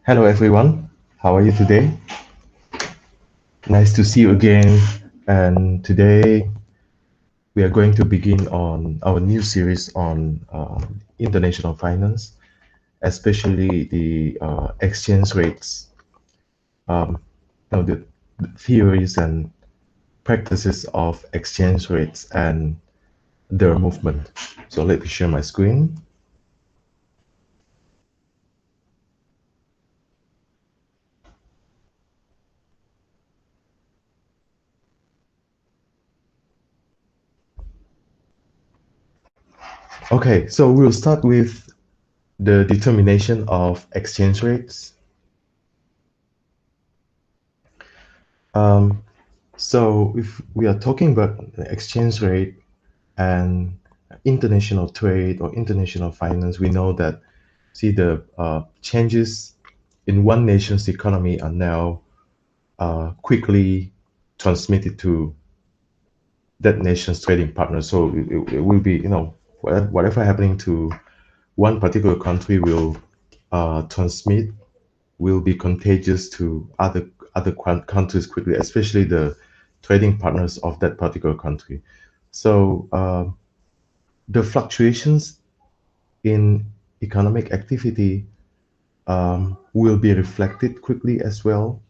Hello everyone, how are you today? Nice to see you again. And today we are going to begin on our new series on international finance, especially the exchange rates, um, the theories and practices of exchange rates and their movement. So let me share my screen. Okay, so we'll start with the determination of exchange rates. Um, So if we are talking about the exchange rate and international trade or international finance, we know that see the changes in one nation's economy are now quickly transmitted to that nation's trading partner. So it will be, whatever happening to one particular country will transmit, will be contagious to other countries quickly, especially the trading partners of that particular country. So the fluctuations in economic activity will be reflected quickly as well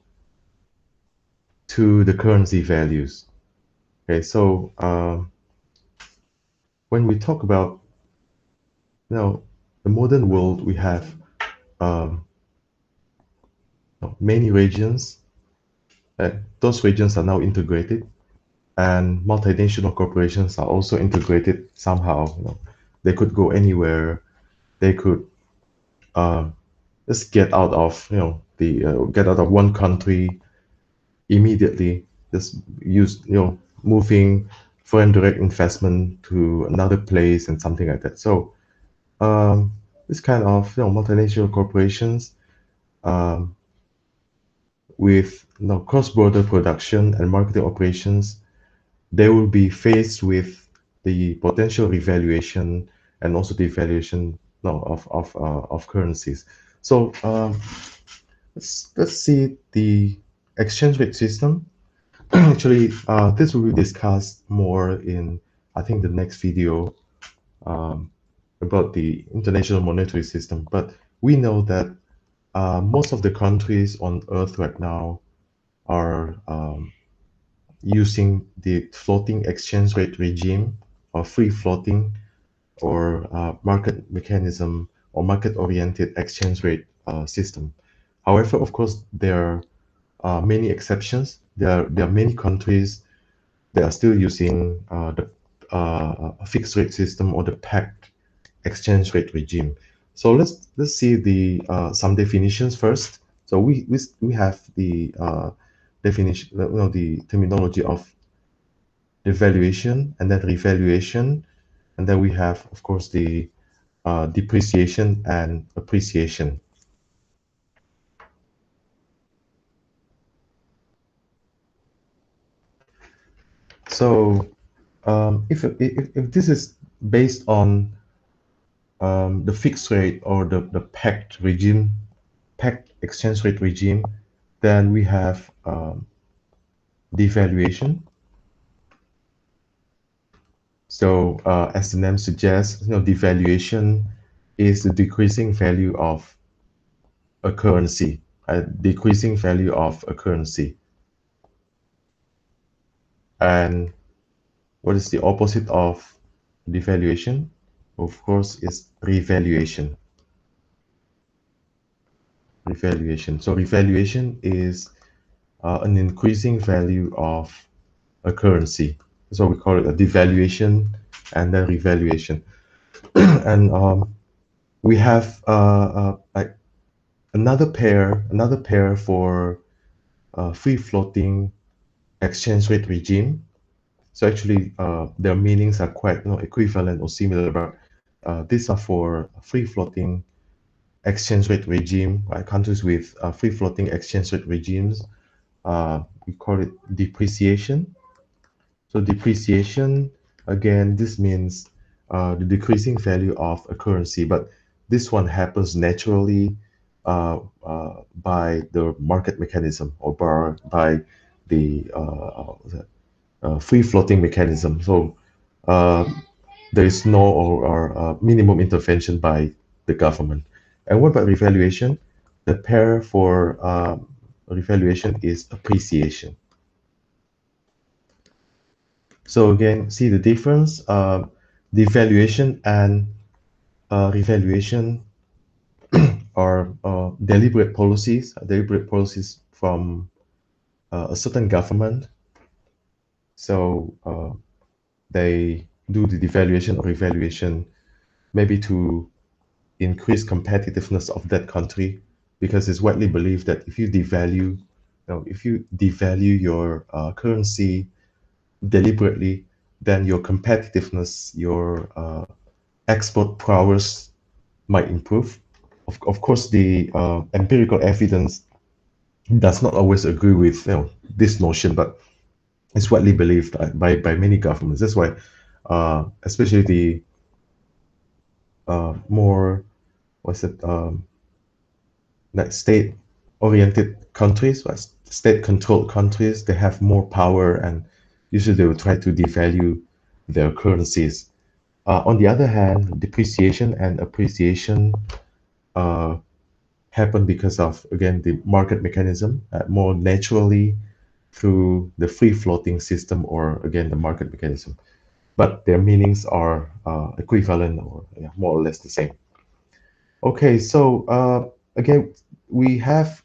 to the currency values. Okay, so when we talk about the modern world, we have um, many regions. Those regions are now integrated, and multinational corporations are also integrated somehow. They could go anywhere. They could um, just get out of the get out of one country immediately. Just use moving foreign direct investment to another place and something like that. So this kind of multinational corporations um, with cross-border production and marketing operations, they will be faced with the potential revaluation and also the valuation of currencies. So let's see the exchange rate system. Actually, this will be discussed more in, I think, the next video um, about the international monetary system. But we know that most of the countries on Earth right now are using the floating exchange rate regime or free floating or market mechanism or market-oriented exchange rate system. However, of course, there are many exceptions. There are many countries that are still using the fixed rate system or the pegged exchange rate regime. So let's see the some definitions first. So we have the definition, the terminology of devaluation and then revaluation, and then we have, of course, the depreciation and appreciation. So if this is based on the fixed rate or the pegged regime, pegged exchange rate regime, then we have devaluation. So as the name suggests, devaluation is the decreasing value of a currency, a decreasing value of a currency. And what is the opposite of devaluation? Of course, is revaluation. Revaluation. So revaluation is an increasing value of a currency. So we call it a devaluation and then revaluation. And we have like another pair for free floating exchange rate regime. So actually, their meanings are quite equivalent or similar, but these are for free floating exchange rate regime, right? Countries with free floating exchange rate regimes. We call it depreciation. So depreciation, again, this means the decreasing value of a currency, but this one happens naturally. by the market mechanism or by the free floating mechanism. So uh, there is no or minimum intervention by the government. And what about revaluation? The pair for revaluation is appreciation. So again, see the difference. Devaluation and revaluation are deliberate policies from a certain government. So they do the devaluation or revaluation maybe to increase competitiveness of that country, because it's widely believed that if you devalue your currency deliberately, then your competitiveness, your export prowess might improve. Of course, the empirical evidence does not always agree with this notion, but it's widely believed by many governments. That's why, especially the more what's it like state-oriented countries, right? State-controlled countries, they have more power, and usually they will try to devalue their currencies. On the other hand, depreciation and appreciation uh, happen because of, again, the market mechanism, more naturally through the free-floating system, or again, the market mechanism. But their meanings are equivalent, or yeah, more or less the same. Okay, so again, we have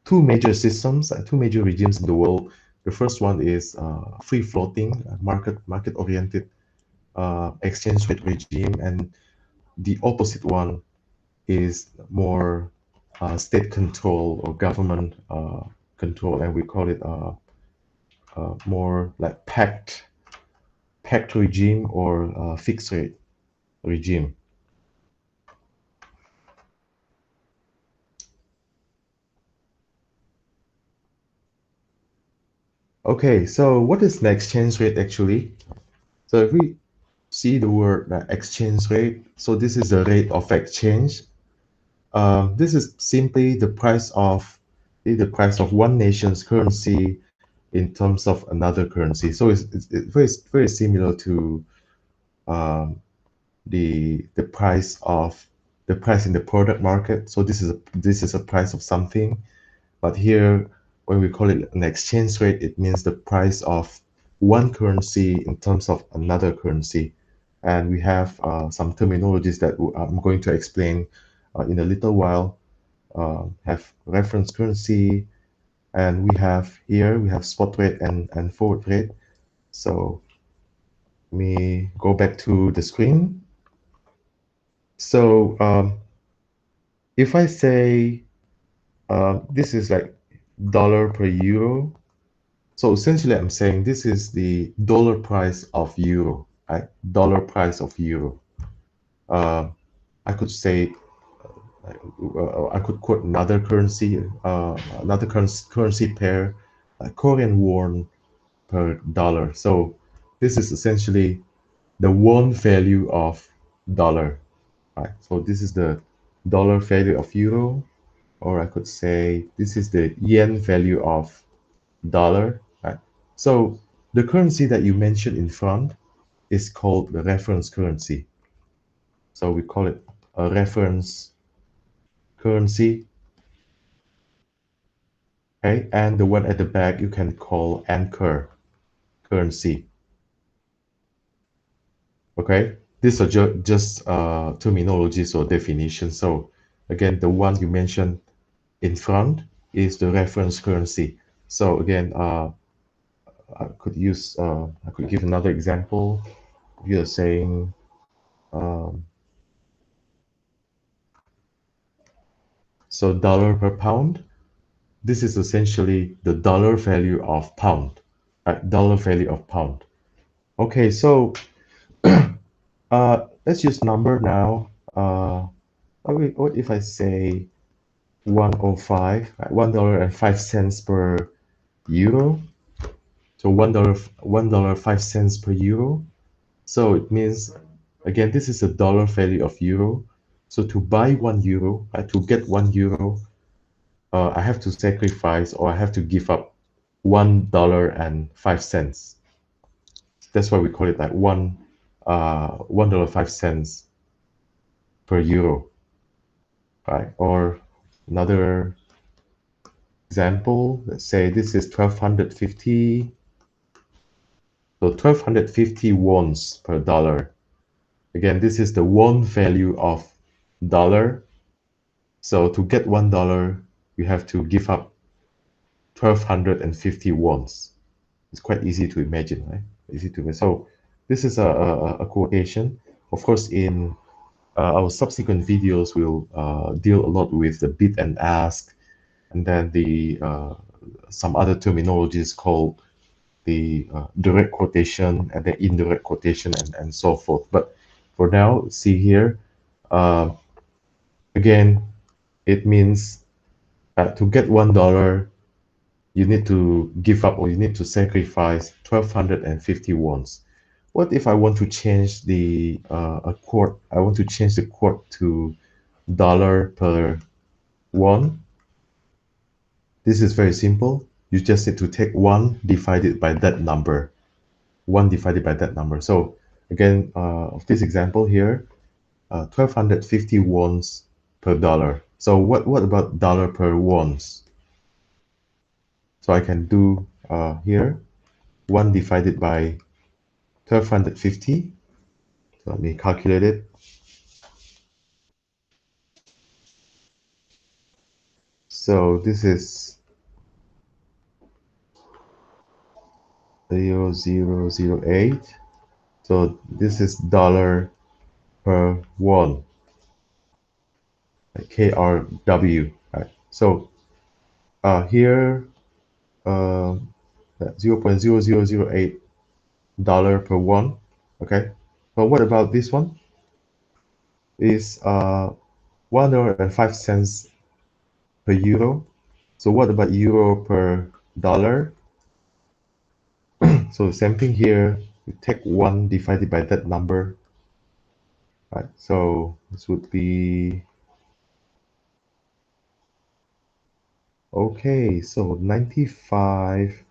two major systems, two major regimes in the world. The first one is free-floating, market-oriented exchange rate regime, and the opposite one is more state control or government control, and we call it more like pact regime or fixed rate regime. Okay, so what is an exchange rate actually? So if we see the word exchange rate, so this is the rate of exchange. This is simply the price of one nation's currency in terms of another currency. So it's very similar to um, the price of the price in the product market. So this is a price of something, but here when we call it an exchange rate, it means the price of one currency in terms of another currency. And we have some terminologies that I'm going to explain in a little while. Have reference currency, and we have spot rate and forward rate. So let me go back to the screen. So if I say this is like dollar per euro, so essentially I'm saying this is the dollar price of euro, right? Dollar price of euro. Uh, I could say I could quote another currency, currency pair, Korean won per dollar. So this is essentially the won value of dollar, right? So this is the dollar value of euro, or I could say this is the yen value of dollar, right? So the currency that you mentioned in front is called the reference currency. So we call it a reference currency, okay? And the one at the back you can call anchor currency, okay? These are just terminologies or definitions. So again, the one you mentioned in front is the reference currency. So again, I could give another example. You're saying, um, so dollar per pound, this is essentially the dollar value of pound, right? Dollar value of pound. Okay, so let's use number now. What if I say 105, right? $1.05 per euro? So $1, 5 cents per euro. So it means, again, this is a dollar value of euro. So to buy €1, to get €1, I have to sacrifice or I have to give up $1.05. That's why we call it like $1.05 per euro, right? Or another example, let's say this is 1250. So 1250 wons per dollar. Again, this is the won value of dollar. So to get $1, you have to give up 1250 wons. It's quite easy to imagine, right? Easy to imagine. So this is a quotation. Of course, in our subsequent videos, we'll deal a lot with the bid and ask, and then the some other terminologies called the direct quotation and the indirect quotation and so forth. But for now, see here, again, it means to get $1, you need to give up or you need to sacrifice 1250 wons. What if I want to change the a quart? I want to change the quart to dollar per won. This is very simple. You just need to take 1 divided by that number. 1 divided by that number. So again, of this example here, 1250 wons per dollar. So what about dollar per wons? So I can do here 1 divided by 1250. So let me calculate it. So this is 0.0008. So this is dollar per won, like KRW. Right? So here, 0.0008 dollar per won. Okay. But what about this one? Is $1.05 per euro. So what about euro per dollar? So same thing here. You take 1 divided by that number. Right. So this would be okay. So 95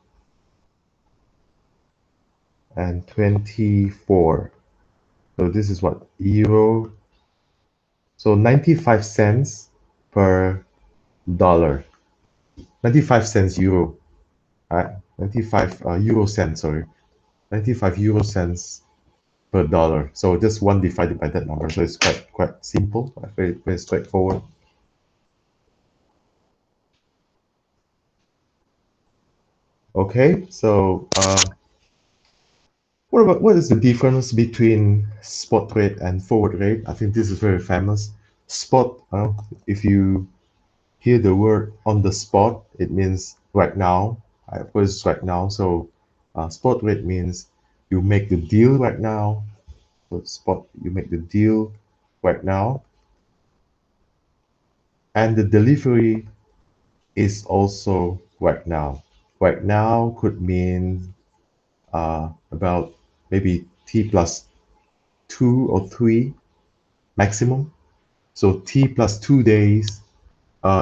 and 24. So this is what euro. So 95 cents per dollar. 95 cents euro. Right. 95 euro cents. Sorry. 95 euro cents per dollar. So just 1 divided by that number. So it's quite simple, very straightforward. Okay, so what is the difference between spot rate and forward rate? I think this is very famous. Spot, if you hear the word on the spot, it means right now. Of course, right now. So spot rate means you make the deal right now. So spot, you make the deal right now. And the delivery is also right now. Right now could mean about maybe T plus 2 or 3 maximum. So T plus 2 days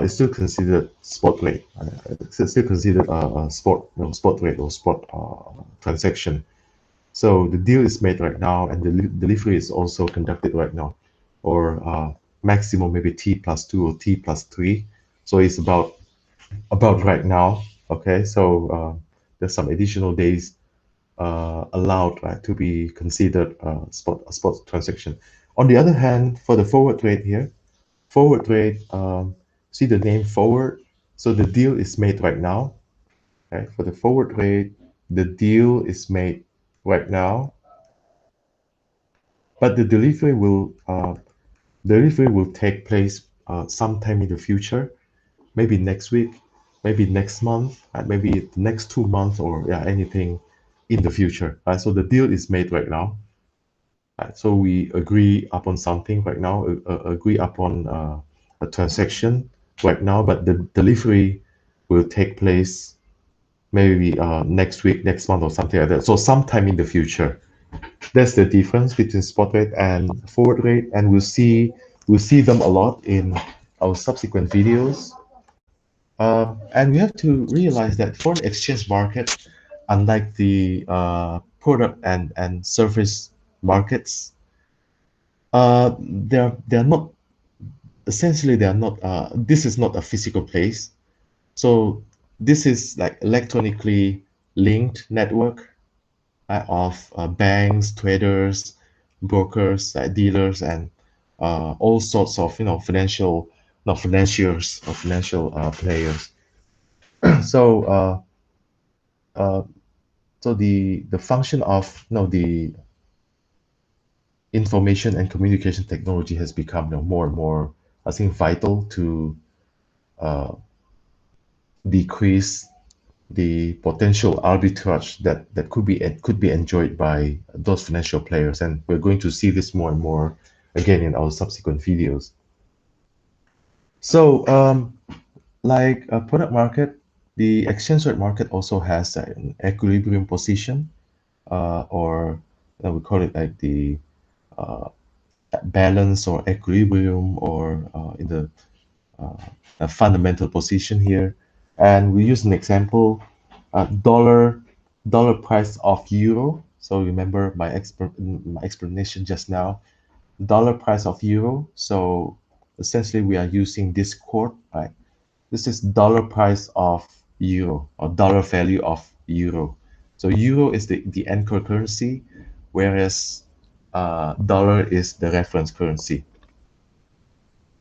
is still considered spot rate. It's still considered a spot, spot rate or spot transaction. So the deal is made right now, and the delivery is also conducted right now, or maximum maybe T plus 2 or T plus 3. So it's about right now. Okay, so there's some additional days allowed, right, to be considered a spot transaction. On the other hand, for the forward rate here, forward rate, see the name forward. So the deal is made right now. Okay, for the forward rate, the deal is made right now, but the delivery will take place sometime in the future, maybe next week, maybe next month, maybe the next 2 months, or yeah, anything in the future. So the deal is made right now. So we agree upon something right now, agree upon a transaction right now, but the delivery will take place maybe next week, next month, or something like that. So sometime in the future. That's the difference between spot rate and forward rate, and we'll see We'll see them a lot in our subsequent videos. And we have to realize that foreign exchange market, unlike the product and service markets, they're not essentially they are not. This is not a physical place. So this is like electronically linked network of banks, traders, brokers, dealers, and all sorts of financial, not financiers or financial players. So uh, so the function of the information and communication technology has become more and more, I think, vital to uh, decrease the potential arbitrage that could be enjoyed by those financial players, and we're going to see this more and more again in our subsequent videos. So like a product market, the exchange rate market also has an equilibrium position, or we call it like the uh, balance or equilibrium, or in the a fundamental position here. And we use an example, dollar price of euro. So remember my explanation just now, dollar price of euro. So essentially we are using this quote, right? This is dollar price of euro, or dollar value of euro. So euro is the anchor currency, whereas dollar is the reference currency.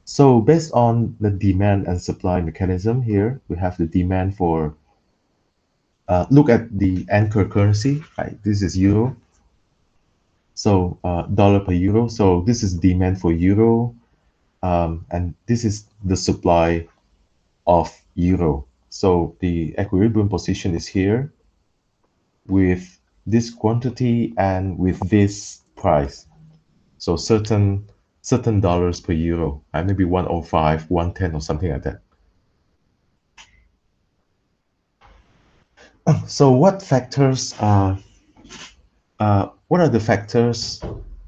So based on the demand and supply mechanism here, we have the demand for, look at the anchor currency, right? This is euro. So dollar per euro. So this is demand for euro, and this is the supply of euro. So the equilibrium position is here with this quantity and with this price. So certain dollars per euro, maybe 105, 110 or something like that. So what are the factors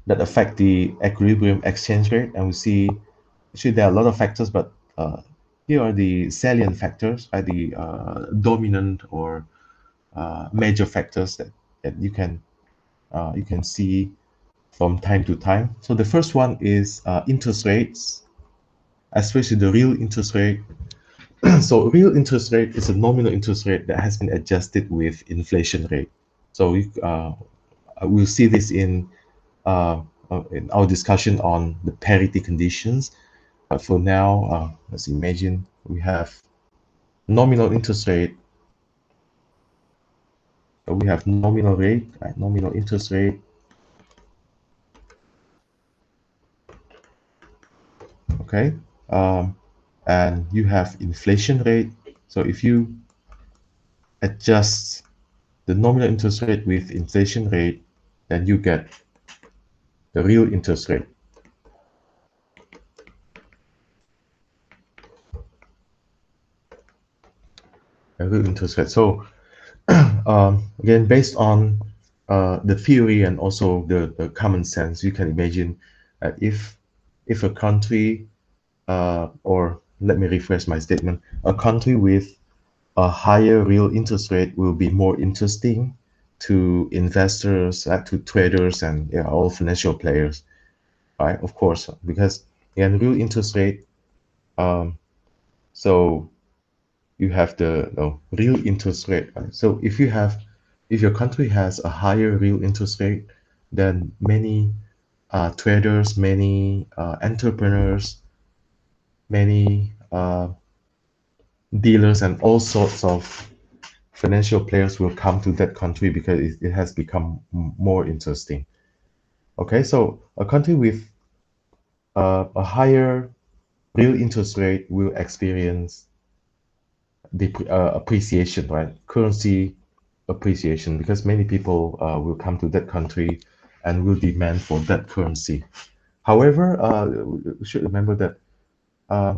that affect the equilibrium exchange rate? And we see actually there are a lot of factors, but here are the salient factors, the dominant or major factors that you can see from time to time. So the first one is interest rates, especially the real interest rate. So real interest rate is a nominal interest rate that has been adjusted with inflation rate. So we'll see this in our discussion on the parity conditions. But for now, let's imagine we have nominal interest rate. We have nominal rate, right? Nominal interest rate. Okay. And you have inflation rate. So if you adjust the nominal interest rate with inflation rate, then you get the real interest rate. A real interest rate. So again, based on the theory and also the common sense, you can imagine that if a country, or let me rephrase my statement, a country with a higher real interest rate will be more interesting to investors, to traders, and all financial players, right? Of course, because again, real interest rate. So you have the real interest rate. Right? So if your country has a higher real interest rate, then many traders, many entrepreneurs, many dealers, and all sorts of financial players will come to that country because it has become more interesting. Okay, so a country with a higher real interest rate will experience appreciation, right? Currency appreciation, because many people will come to that country and will demand for that currency. However, we should remember that uh,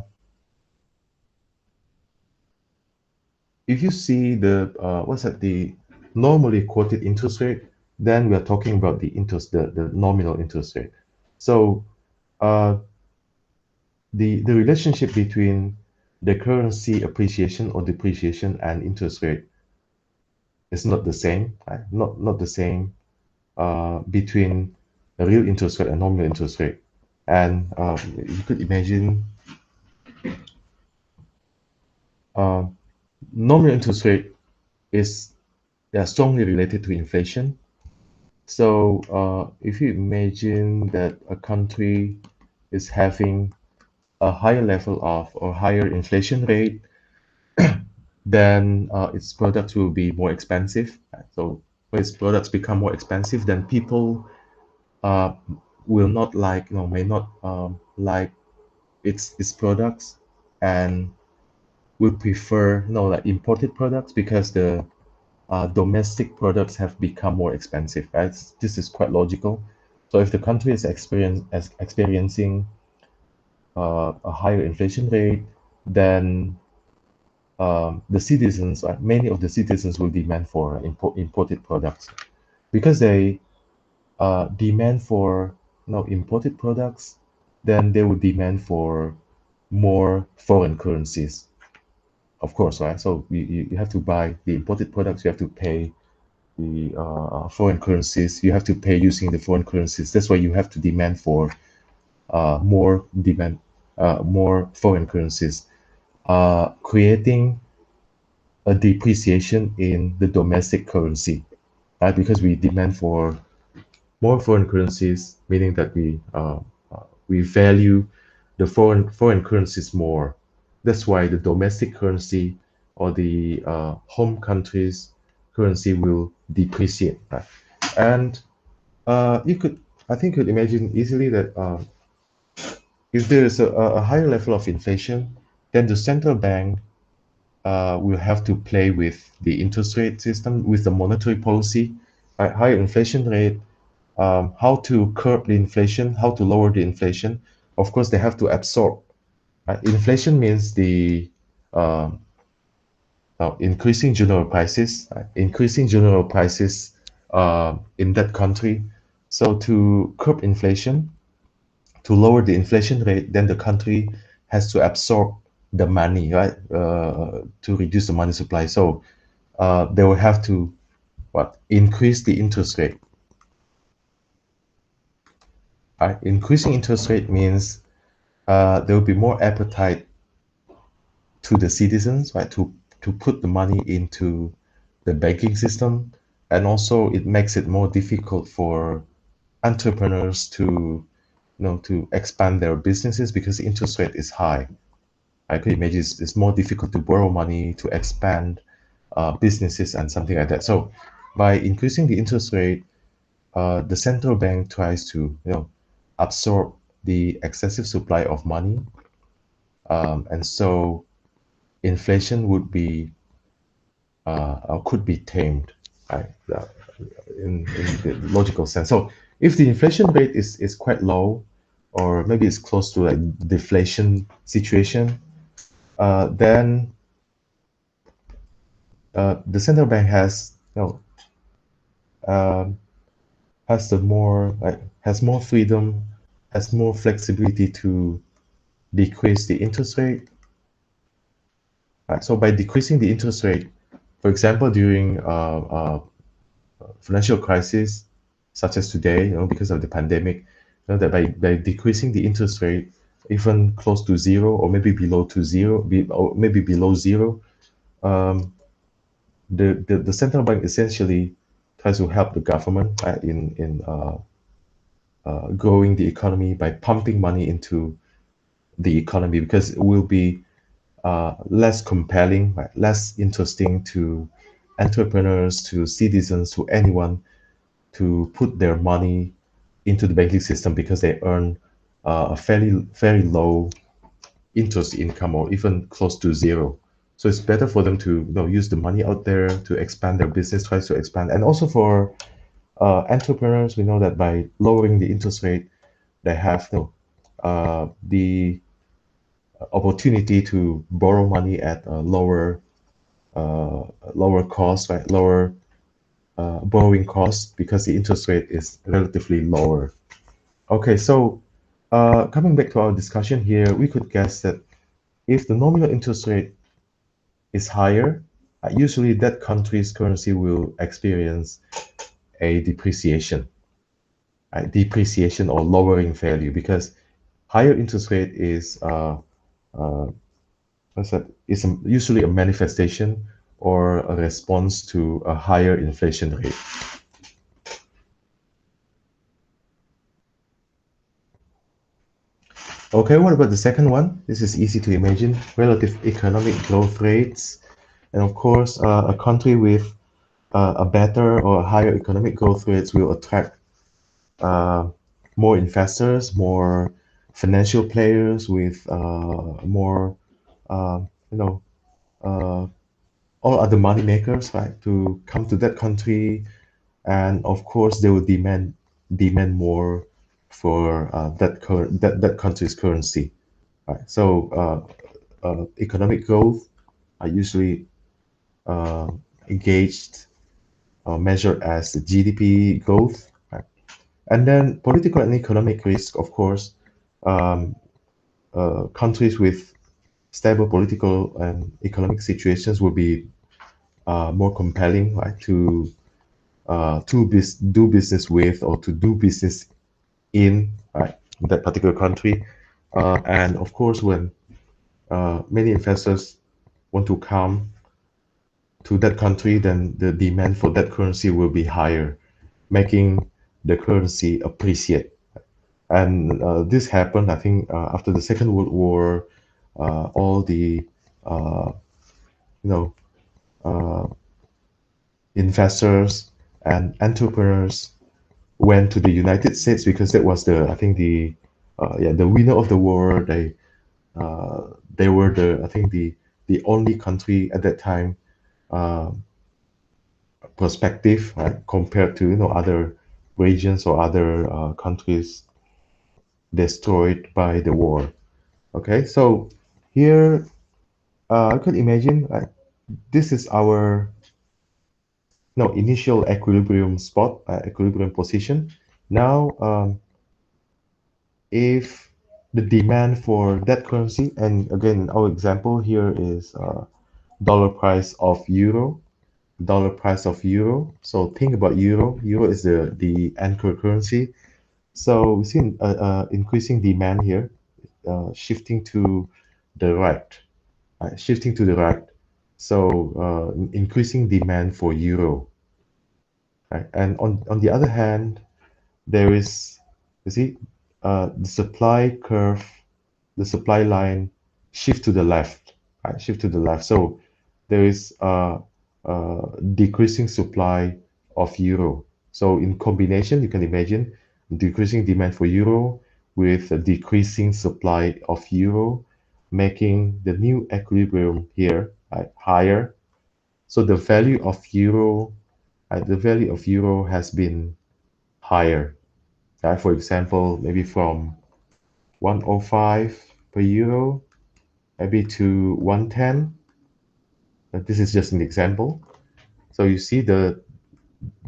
if you see the normally quoted interest rate, then we are talking about the nominal interest rate. So the relationship between the currency appreciation or depreciation and interest rate is not the same, right? Not the same between the real interest rate and nominal interest rate. And you could imagine uh, nominal interest rate is strongly related to inflation. So if you imagine that a country is having a higher level of or higher inflation rate, then its products will be more expensive. So when its products become more expensive, then people uh, will not like, may not like its products and will prefer, like imported products because the domestic products have become more expensive, right? This is quite logical. So if the country is experiencing a higher inflation rate, then the citizens, many of the citizens will demand for imported products because they demand for imported products, then they would demand for more foreign currencies, of course, right? So you have to buy the imported products, you have to pay the foreign currencies, you have to pay using the foreign currencies. That's why you have to demand for more foreign currencies, creating a depreciation in the domestic currency, right? Because we demand for more foreign currencies, meaning that we value the foreign currencies more. That's why the domestic currency or the home country's currency will depreciate, right? And you could, I think, you could imagine easily that if there is a higher level of inflation, then the central bank will have to play with the interest rate system, with the monetary policy, right? Higher inflation rate, how to curb the inflation, how to lower the inflation. Of course, they have to absorb. Inflation means the increasing general prices, in that country. So to curb inflation, to lower the inflation rate, then the country has to absorb the money, right? To reduce the money supply. So they will have to increase the interest rate. Increasing interest rate means there will be more appetite to the citizens, right, to put the money into the banking system, and also it makes it more difficult for entrepreneurs to to expand their businesses because the interest rate is high. I could imagine it's more difficult to borrow money to expand businesses and something like that. So by increasing the interest rate, the central bank tries to absorb the excessive supply of money, and so inflation would be could be tamed, right? In the logical sense. So if the inflation rate is quite low, or maybe it's close to like deflation situation, then the central bank has um, has more freedom, has more flexibility to decrease the interest rate. Right? So by decreasing the interest rate, for example, during financial crisis such as today, because of the pandemic, that by decreasing the interest rate even close to zero or maybe below to zero, or maybe below zero, um, the central bank essentially tries to help the government in growing the economy by pumping money into the economy because it will be less compelling, right, less interesting to entrepreneurs, to citizens, to anyone to put their money into the banking system because they earn a very low interest income or even close to zero. So it's better for them to use the money out there to expand their business, try to expand, and also for entrepreneurs, we know that by lowering the interest rate, they have the opportunity to borrow money at a lower cost, right? Lower borrowing costs because the interest rate is relatively lower. Okay, so Coming back to our discussion here, we could guess that if the nominal interest rate is higher, usually that country's currency will experience a depreciation or lowering value because higher interest rate is uh, what's that? Usually a manifestation or a response to a higher inflation rate. Okay, what about the second one? This is easy to imagine. Relative economic growth rates. And of course, a country with a better or higher economic growth rates will attract uh, more investors, more financial players with more, uh, you know, uh, all other money makers, right, to come to that country, and of course they will demand more for that country's currency, right? So economic growth are usually uh, engaged measured as the GDP growth, right? And then political and economic risk, of course, um, countries with stable political and economic situations will be more compelling, right, to do business with or to do business in, right, that particular country. And of course, when many investors want to come to that country, then the demand for that currency will be higher, making the currency appreciate. And this happened, I think, after the Second World War. All the uh, you know uh, investors and entrepreneurs went to the United States because that was the, I think, the winner of the war. They were the, I think, the only country at that time uh, perspective, right, compared to other regions or other countries destroyed by the war. Okay, so here I could imagine, this is our no initial equilibrium spot, equilibrium position. Now, if the demand for that currency, and again, our example here is dollar price of euro, dollar price of euro. So think about euro. Euro is the anchor currency. So we see increasing demand here, shifting to the right, shifting to the right. So increasing demand for euro, right? And on the other hand, there is, you see, the supply curve, the supply line shift to the left, right? Shift to the left. So there is decreasing supply of euro. So in combination, you can imagine decreasing demand for euro with a decreasing supply of euro, making the new equilibrium here, right, higher. So the value of euro has been higher. For example, maybe from 105 per euro, maybe to 110. This is just an example. So you see the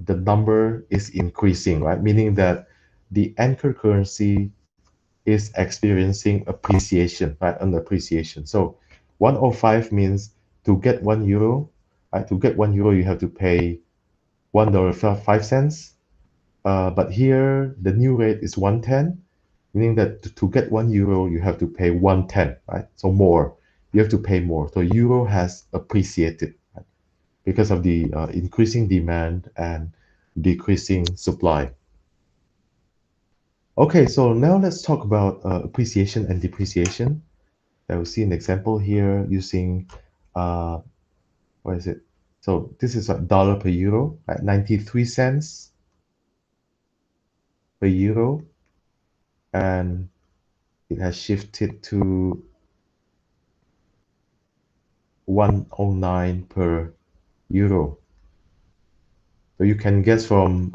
number is increasing, right? Meaning that the anchor currency is experiencing appreciation, right? An appreciation. So 105 means to get 1 euro, right? To get 1 euro, you have to pay $1.05. But here the new rate is 110, meaning that to get 1 euro, you have to pay 110, right? So more, you have to pay more. So euro has appreciated, right, because of the increasing demand and decreasing supply. Okay, so now let's talk about appreciation and depreciation. I will see an example here using, uh, what is it? So this is a dollar per euro, right? 93 cents per euro, and it has shifted to 109 per euro. So you can guess from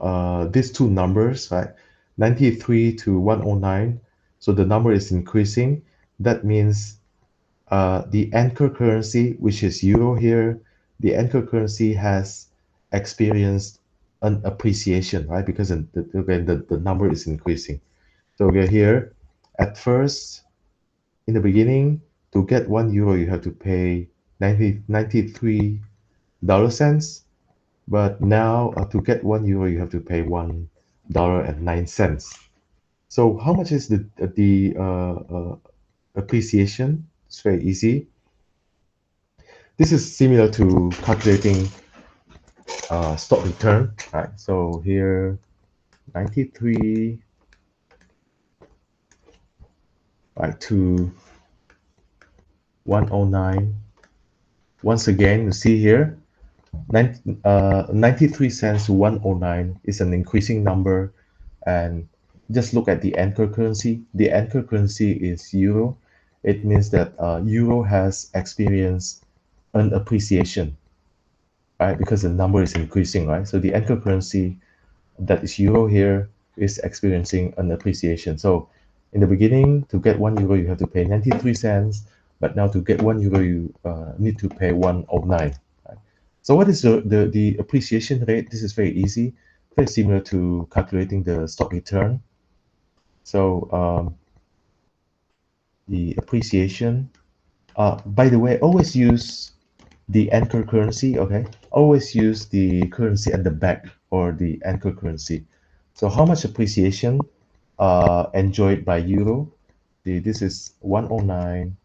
these two numbers, right? 93 to 109. So the number is increasing. That means the anchor currency, which is euro here, the anchor currency has experienced an appreciation, right? Because again, the number is increasing. So we are here, at first, in the beginning, to get €1, you have to pay 93 dollar cents. But now, to get €1, you have to pay $1.09. So how much is the appreciation? It's very easy. This is similar to calculating stock return, right? So here, 93, right, to 109. Once again, you see here, 93 cents to 109 is an increasing number. And just look at the anchor currency. The anchor currency is euro. It means that euro has experienced an appreciation, right? Because the number is increasing, right? So the anchor currency, that is euro here, is experiencing an appreciation. So in the beginning, to get €1, you have to pay 93 cents. But now to get €1, you need to pay 109. Right? So what is the appreciation rate? This is very easy, very similar to calculating the stock return. So the appreciation, by the way, always use the anchor currency, okay? Always use the currency at the back, or the anchor currency. So how much appreciation enjoyed by euro? This is 109,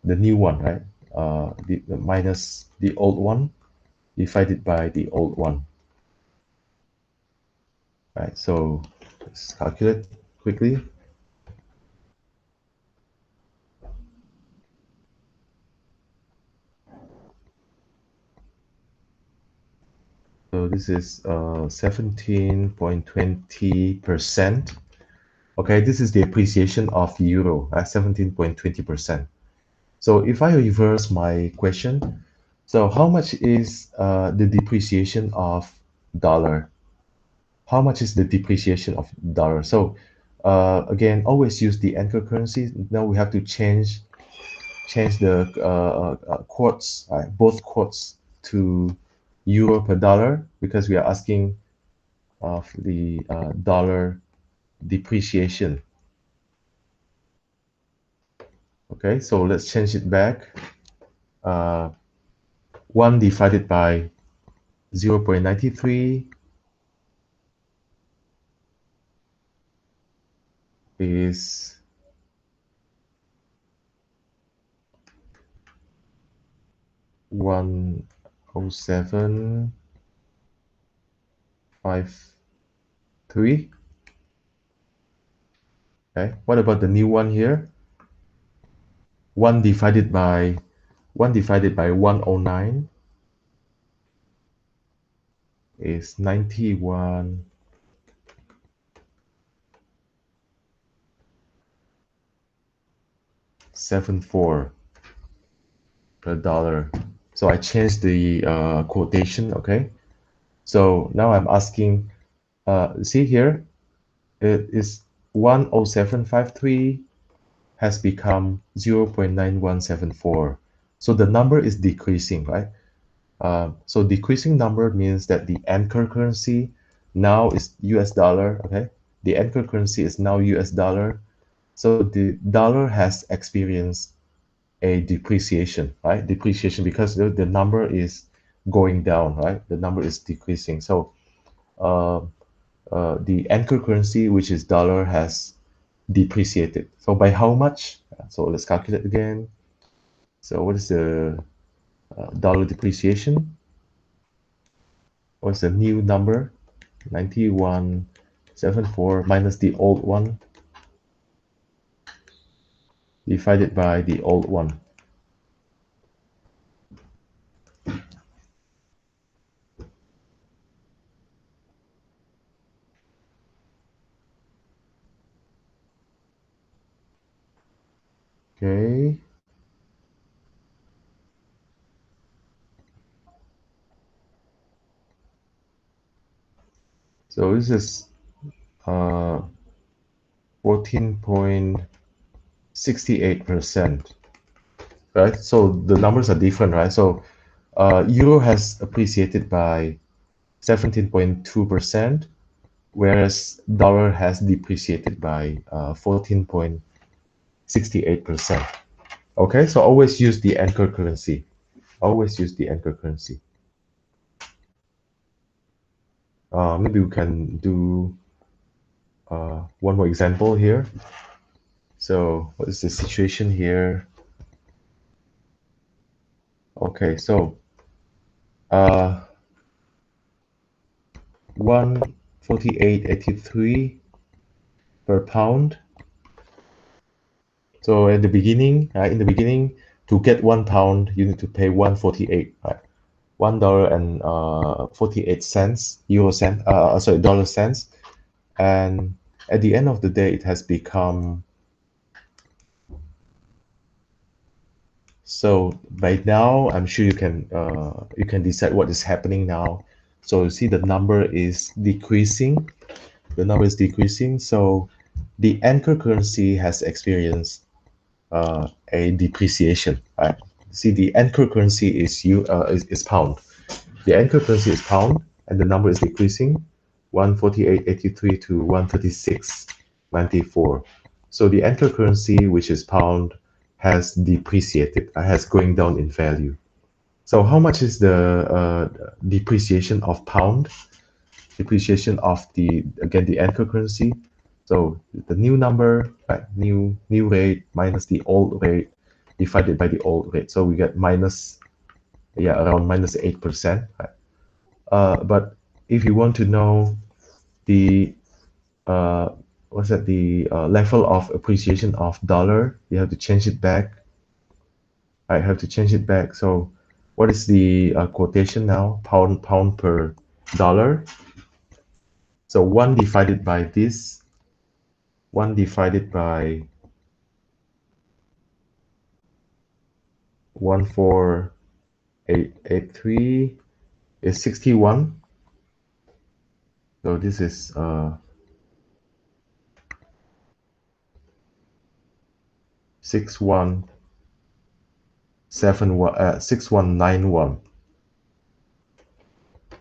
the new one, right? The minus the old one, divided by the old one. Right, so let's calculate quickly. So this is 17.20%. Okay, this is the appreciation of euro at 17.20%. So if I reverse my question, so how much is the depreciation of dollar? How much is the depreciation of dollar? So again, always use the anchor currency. Now we have to change the quotes, both quotes, to euro per dollar, because we are asking of the dollar depreciation. Okay, so let's change it back. 1 divided by 0.93 is 107.53. Okay, what about the new one here? 1 divided by 109 is 91.74 per dollar. So I changed the quotation, okay? So now I'm asking, see here, it is 107.53 has become 0.9174. So the number is decreasing, right? So decreasing number means that the anchor currency now is US dollar, okay? The anchor currency is now US dollar. So the dollar has experienced a depreciation, right? Depreciation, because the number is going down, right? The number is decreasing. So the anchor currency, which is dollar, has depreciated. So by how much? So let's calculate again. So what is the dollar depreciation? What's the new number? 91.74 minus the old one, divided by the old one. Okay. So this is 14.68%, right? So the numbers are different, right? So euro has appreciated by 17.2%, whereas dollar has depreciated by 14.68%. Okay, so always use the anchor currency. Always use the anchor currency. Maybe we can do one more example here. So what is the situation here? Okay, so 148.83 per pound. So at the beginning, in the beginning, to get 1 pound, you need to pay 148, right? $1 and 48 cents, euro cent, sorry, dollar cents. And at the end of the day, it has become, so by now, I'm sure you can decide what is happening now. So you see the number is decreasing. The number is decreasing. So the anchor currency has experienced a depreciation. Right? See, the anchor currency is pound. The anchor currency is pound, and the number is decreasing, 148.83 to 136.94. So the anchor currency, which is pound, has depreciated, has going down in value. So how much is the depreciation of pound? Depreciation of the anchor currency. So the new number, right, new rate minus the old rate divided by the old rate. So we get minus, yeah, around minus 8%. Right? But if you want to know the what's that, the level of appreciation of dollar, you have to change it back. I have to change it back. So what is the quotation now? Pound per dollar. So 1 divided by this, 1 divided by 14883 is 61. So this is 6191.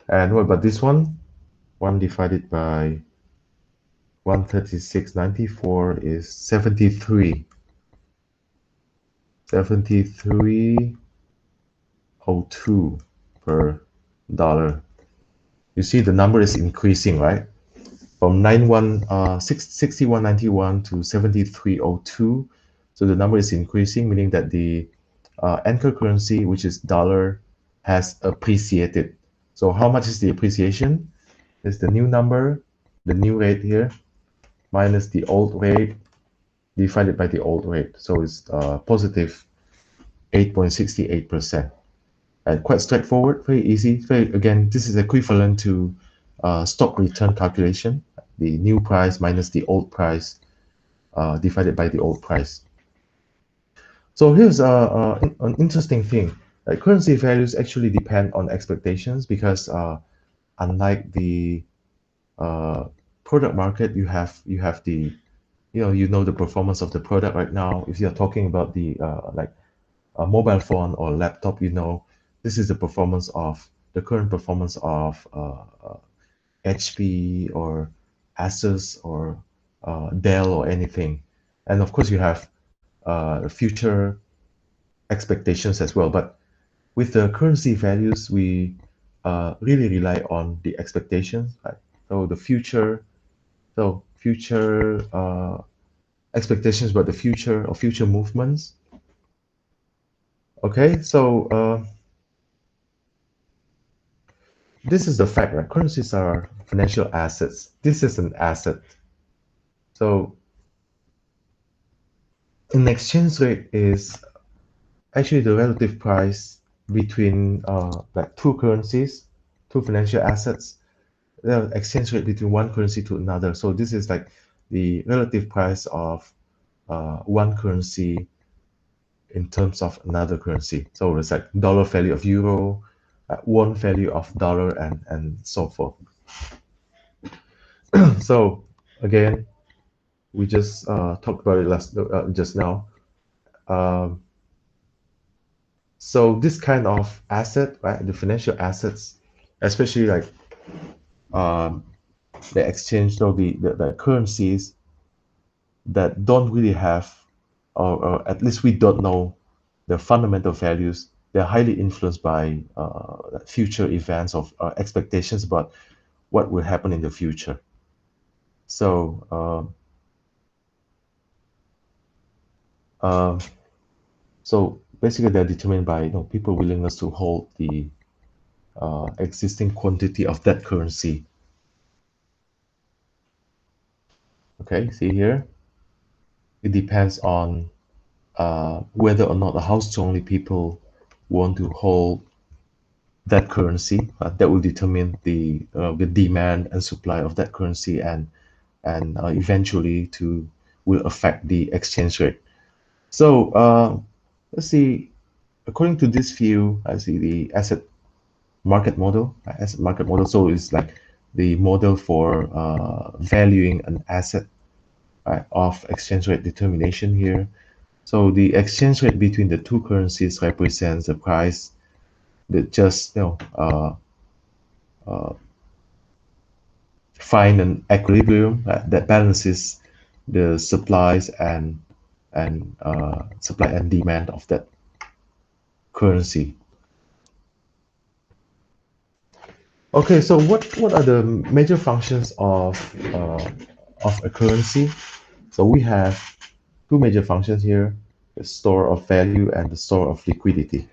And what about this one? 1 divided by 136.94 is 73. 73.02 per dollar. You see the number is increasing, right? From 6191 to 7302. So the number is increasing, meaning that the anchor currency, which is dollar, has appreciated. So how much is the appreciation? Is the new number, the new rate here, minus the old rate divided by the old rate. So it's positive 8.68%. And quite straightforward, very easy. Again, this is equivalent to stock return calculation, the new price minus the old price divided by the old price. So here's an interesting thing. Currency values actually depend on expectations because unlike the product market, you have the the performance of the product right now. If you're talking about the like a mobile phone or laptop, this is the current performance of HP or Asus or Dell or anything. And of course, you have future expectations as well. But with the currency values, we really rely on the expectations, right? So future expectations about the future or future movements. Okay, so this is the fact, right? Currencies are financial assets. This is an asset. So an exchange rate is actually the relative price between like two currencies, two financial assets, the exchange rate between one currency to another. So this is like the relative price of one currency in terms of another currency. So it's like dollar value of euro, won value of dollar, and so forth. So again, we just talked about it just now. Um, so this kind of asset, right, the financial assets, especially like um, the exchange or the currencies that don't really have, or at least we don't know the fundamental values. They're highly influenced by future events of expectations about what will happen in the future. So uh, so basically they're determined by people willingness to hold the existing quantity of that currency. Okay, see here, it depends on whether or not how strongly people want to hold that currency. That will determine the demand and supply of that currency, and eventually to will affect the exchange rate. So let's see. According to this view, I see the asset market model. Asset market model. So it's like the model for valuing an asset, right, of exchange rate determination here. So the exchange rate between the two currencies represents the price that just find an equilibrium that balances the supplies and supply and demand of that currency. Okay, so what are the major functions of a currency? So we have two major functions here: the store of value and the store of liquidity.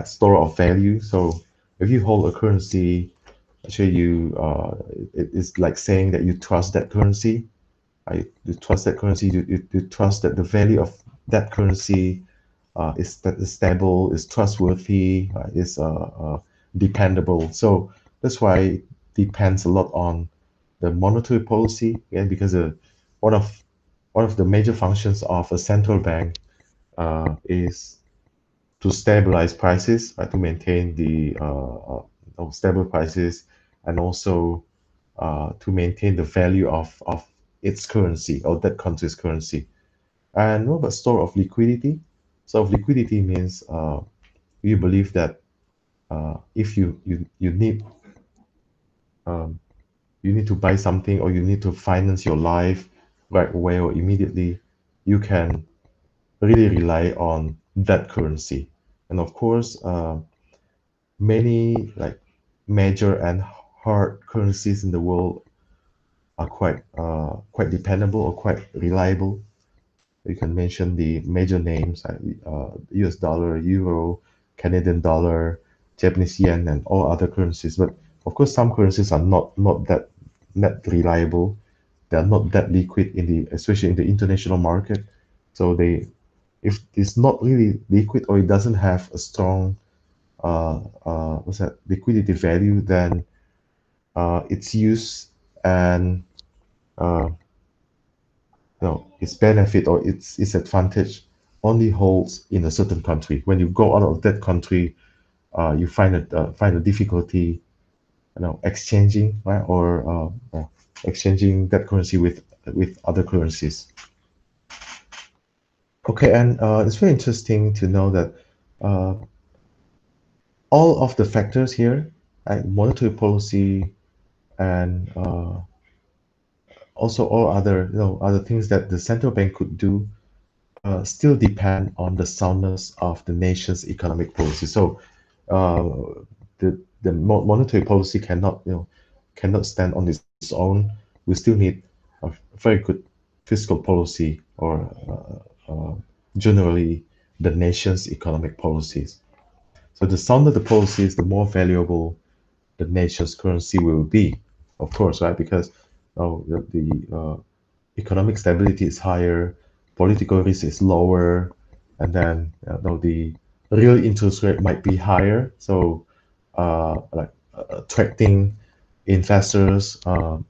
Store of value. So if you hold a currency, actually it's like saying that you trust that currency. You trust that currency. You trust that the value of that currency is stable, is trustworthy, is dependable. So that's why it depends a lot on the monetary policy, and because one of one of the major functions of a central bank is to stabilize prices, to maintain the stable prices, and also to maintain the value of its currency or that country's currency. And what about store of liquidity? So liquidity means you believe that if um, you need to buy something or you need to finance your life right away or immediately, you can really rely on that currency. And of course, many like major and hard currencies in the world are quite dependable or quite reliable. You can mention the major names like US dollar, euro, Canadian dollar, Japanese yen, and all other currencies. But of course, some currencies are not that reliable. They are not that liquid in the especially in the international market. So they if it's not really liquid or it doesn't have a strong what's that liquidity value, then its use and uh, its benefit or its advantage only holds in a certain country. When you go out of that country, you find a difficulty, exchanging, right, or exchanging that currency with other currencies. Okay, and it's very interesting to know that uh, all of the factors here, like monetary policy and also all other other things that the central bank could do still depend on the soundness of the nation's economic policy. So uh, the monetary policy cannot stand on its own. We still need a very good fiscal policy or generally the nation's economic policies. So the sounder the policies, the more valuable the nation's currency will be, of course, right? Because the economic stability is higher, political risk is lower, and then the real interest rate might be higher. So, like attracting investors,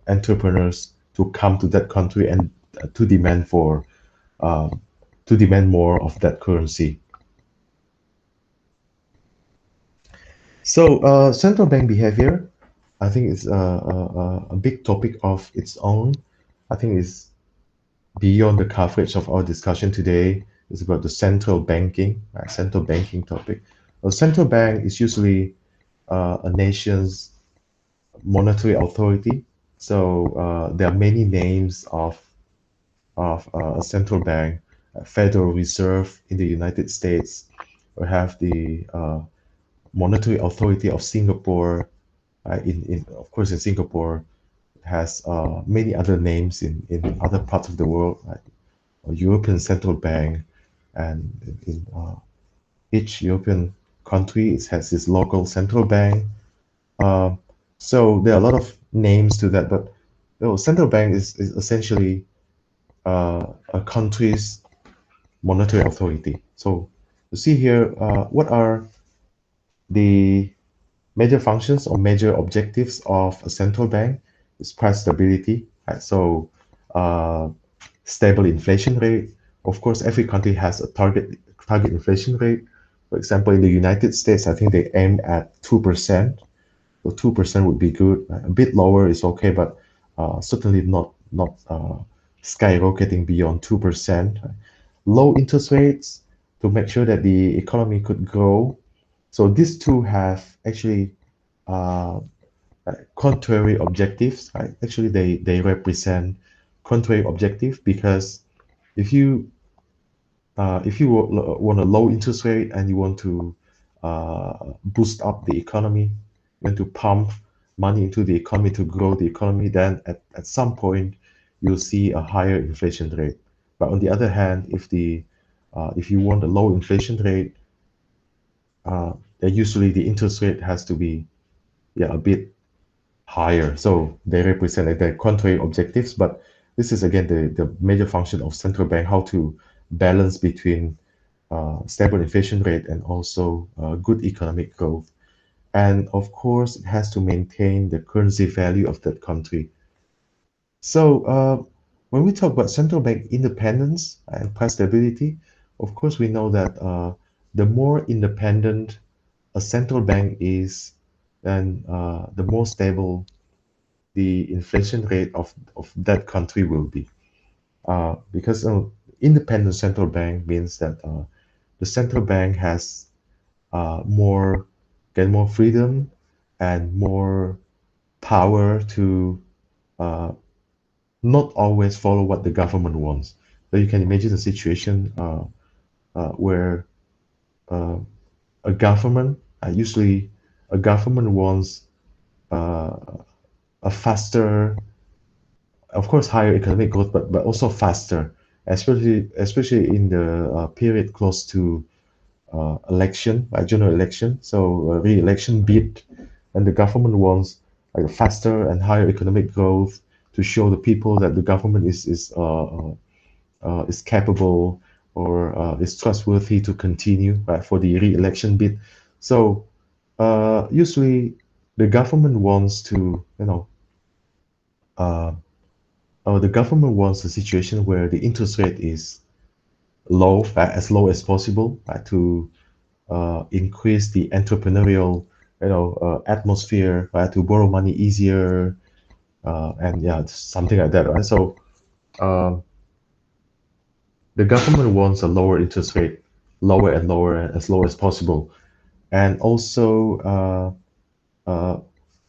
entrepreneurs to come to that country and to demand for um, to demand more of that currency. So, central bank behavior, I think is a big topic of its own. I think is beyond the coverage of our discussion today. It's about the central banking, right? Central banking topic. A central bank is usually a nation's monetary authority. So there are many names of a central bank, Federal Reserve in the United States. We have the Monetary Authority of Singapore. Of course, in Singapore, it has many other names in other parts of the world, like European Central Bank, and in each European country, it has its local central bank. Uh, so there are a lot of names to that, but central bank is essentially a country's monetary authority. So you see here, what are the major functions or major objectives of a central bank? Is price stability, right? So uh, stable inflation rate. Of course, every country has a target inflation rate. For example, in the United States, I think they aim at 2%. So 2% would be good. A bit lower is okay, but certainly not skyrocketing beyond 2%. Low interest rates to make sure that the economy could grow. So these two have actually uh, contrary objectives. Right? Actually, they represent contrary objective because if you want a low interest rate and you want to boost up the economy, you want to pump money into the economy to grow the economy, then at some point you'll see a higher inflation rate. But on the other hand, if you want a low inflation rate, then usually the interest rate has to be a bit higher. So they represent like the contrary objectives, but this is again the major function of central bank, how to balance between stable inflation rate and also good economic growth. And of course, it has to maintain the currency value of that country. So when we talk about central bank independence and price stability, of course, we know that the more independent a central bank is, then the more stable the inflation rate of that country will be. Because independent central bank means that the central bank has more get more freedom and more power to uh, not always follow what the government wants. So you can imagine a situation where uh, a government, usually a government wants uh, a faster, of course, higher economic growth, but also faster, especially in the period close to election, general election. So re-election bid, and the government wants like faster and higher economic growth to show the people that the government is capable or is trustworthy to continue, right, for the re-election bid. So usually the government wants to, uh, the government wants a situation where the interest rate is low, as low as possible, to increase the entrepreneurial, atmosphere, right, to borrow money easier, and yeah, something like that, right? So uh, the government wants a lower interest rate, lower and lower, as low as possible, and also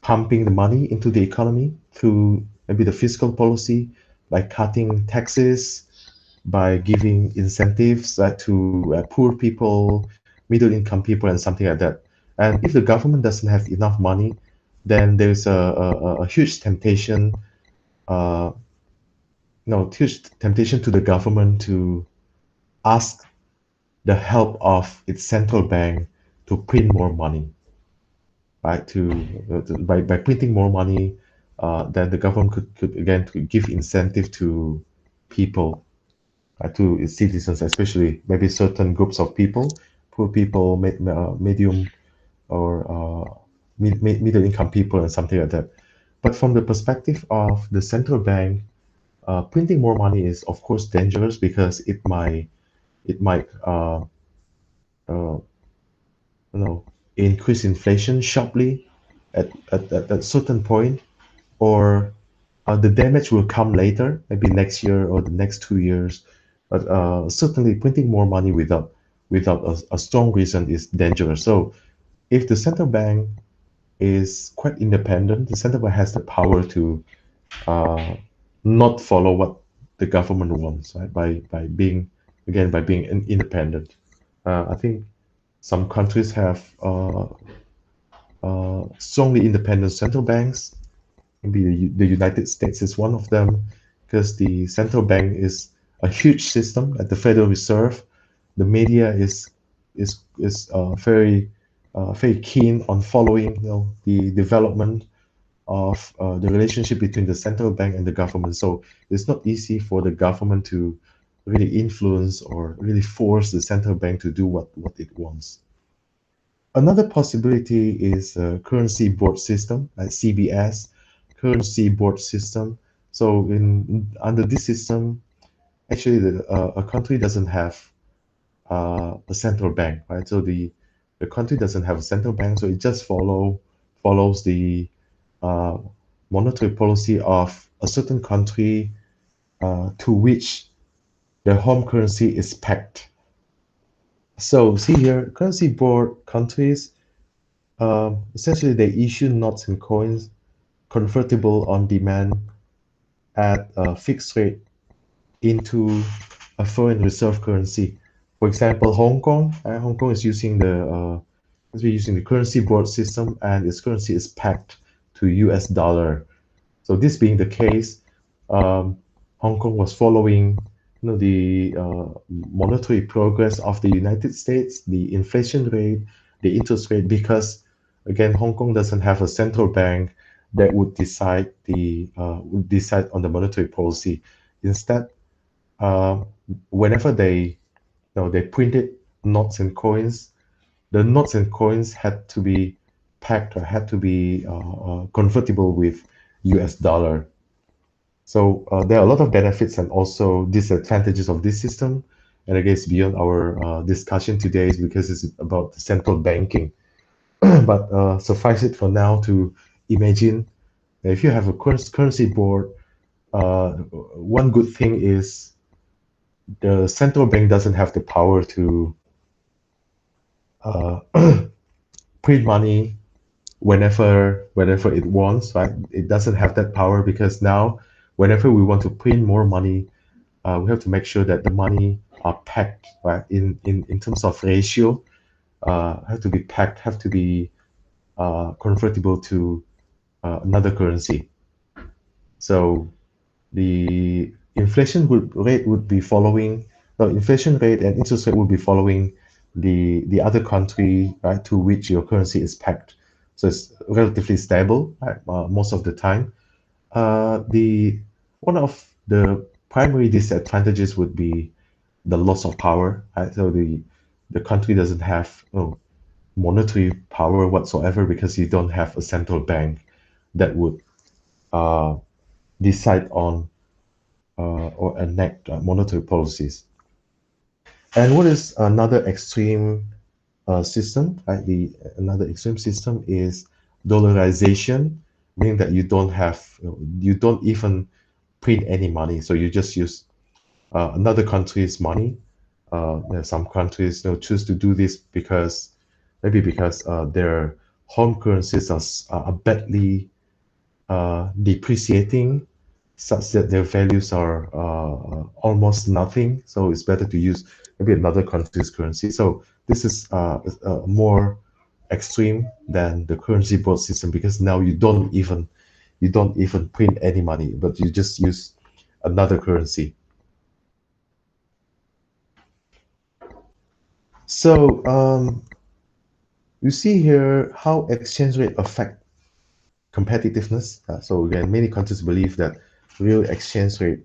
pumping the money into the economy through maybe the fiscal policy, by cutting taxes, by giving incentives to poor people, middle income people, and something like that. And if the government doesn't have enough money, then there's a huge temptation, uh, huge temptation to the government to ask the help of its central bank to print more money, right? By printing more money, then the government could again to give incentive to people, to its citizens, especially maybe certain groups of people, poor people, medium or middle income people, and something like that. But from the perspective of the central bank, printing more money is of course dangerous because it might you know increase inflation sharply at a certain point, or the damage will come later, maybe next year or the next 2 years. But certainly, printing more money without a strong reason is dangerous. So, if the central bank is quite independent, the central bank has the power to not follow what the government wants, right? By being again by being independent. I think some countries have strongly independent central banks. Maybe the United States is one of them because the central bank is a huge system at the Federal Reserve. The media is very keen on following the development of the relationship between the central bank and the government. So it's not easy for the government to really influence or really force the central bank to do what it wants. Another possibility is a currency board system, like CBS, currency board system. So in under this system, actually a country doesn't have a central bank, right? So the country doesn't have a central bank, so it just follows the uh, monetary policy of a certain country to which the home currency is pegged. So see here, currency board countries essentially they issue notes and coins convertible on demand at a fixed rate into a foreign reserve currency. For example, Hong Kong is using the currency board system, and its currency is pegged to US dollar. So this being the case, um, Hong Kong was following the monetary progress of the United States, the inflation rate, the interest rate, because again, Hong Kong doesn't have a central bank that would decide on the monetary policy. Instead, uh, whenever they printed notes and coins, the notes and coins had to be packed or had to be convertible with US dollar. So there are a lot of benefits and also disadvantages of this system. And I guess beyond our discussion today is because it's about central banking. But suffice it for now to imagine if you have a currency board, one good thing is the central bank doesn't have the power to uh, print money whenever it wants, right? It doesn't have that power because now whenever we want to print more money, we have to make sure that the money are packed, right? In terms of ratio, have to be packed, have to be convertible to another currency. So the rate would be following the inflation rate and interest rate would be following the other country, right, to which your currency is pegged. So it's relatively stable, right, most of the time. The one of the primary disadvantages would be the loss of power, right? So the country doesn't have monetary power whatsoever because you don't have a central bank that would uh, decide on or enact monetary policies. And what is another extreme system? Right? The another extreme system is dollarization, meaning that you don't even print any money, so you just use another country's money. Some countries choose to do this because their home currencies are badly depreciating such that their values are almost nothing. So it's better to use maybe another country's currency. So this is more extreme than the currency board system because now you don't even print any money, but you just use another currency. So you see here how exchange rate affect competitiveness. So again, many countries believe that real exchange rate,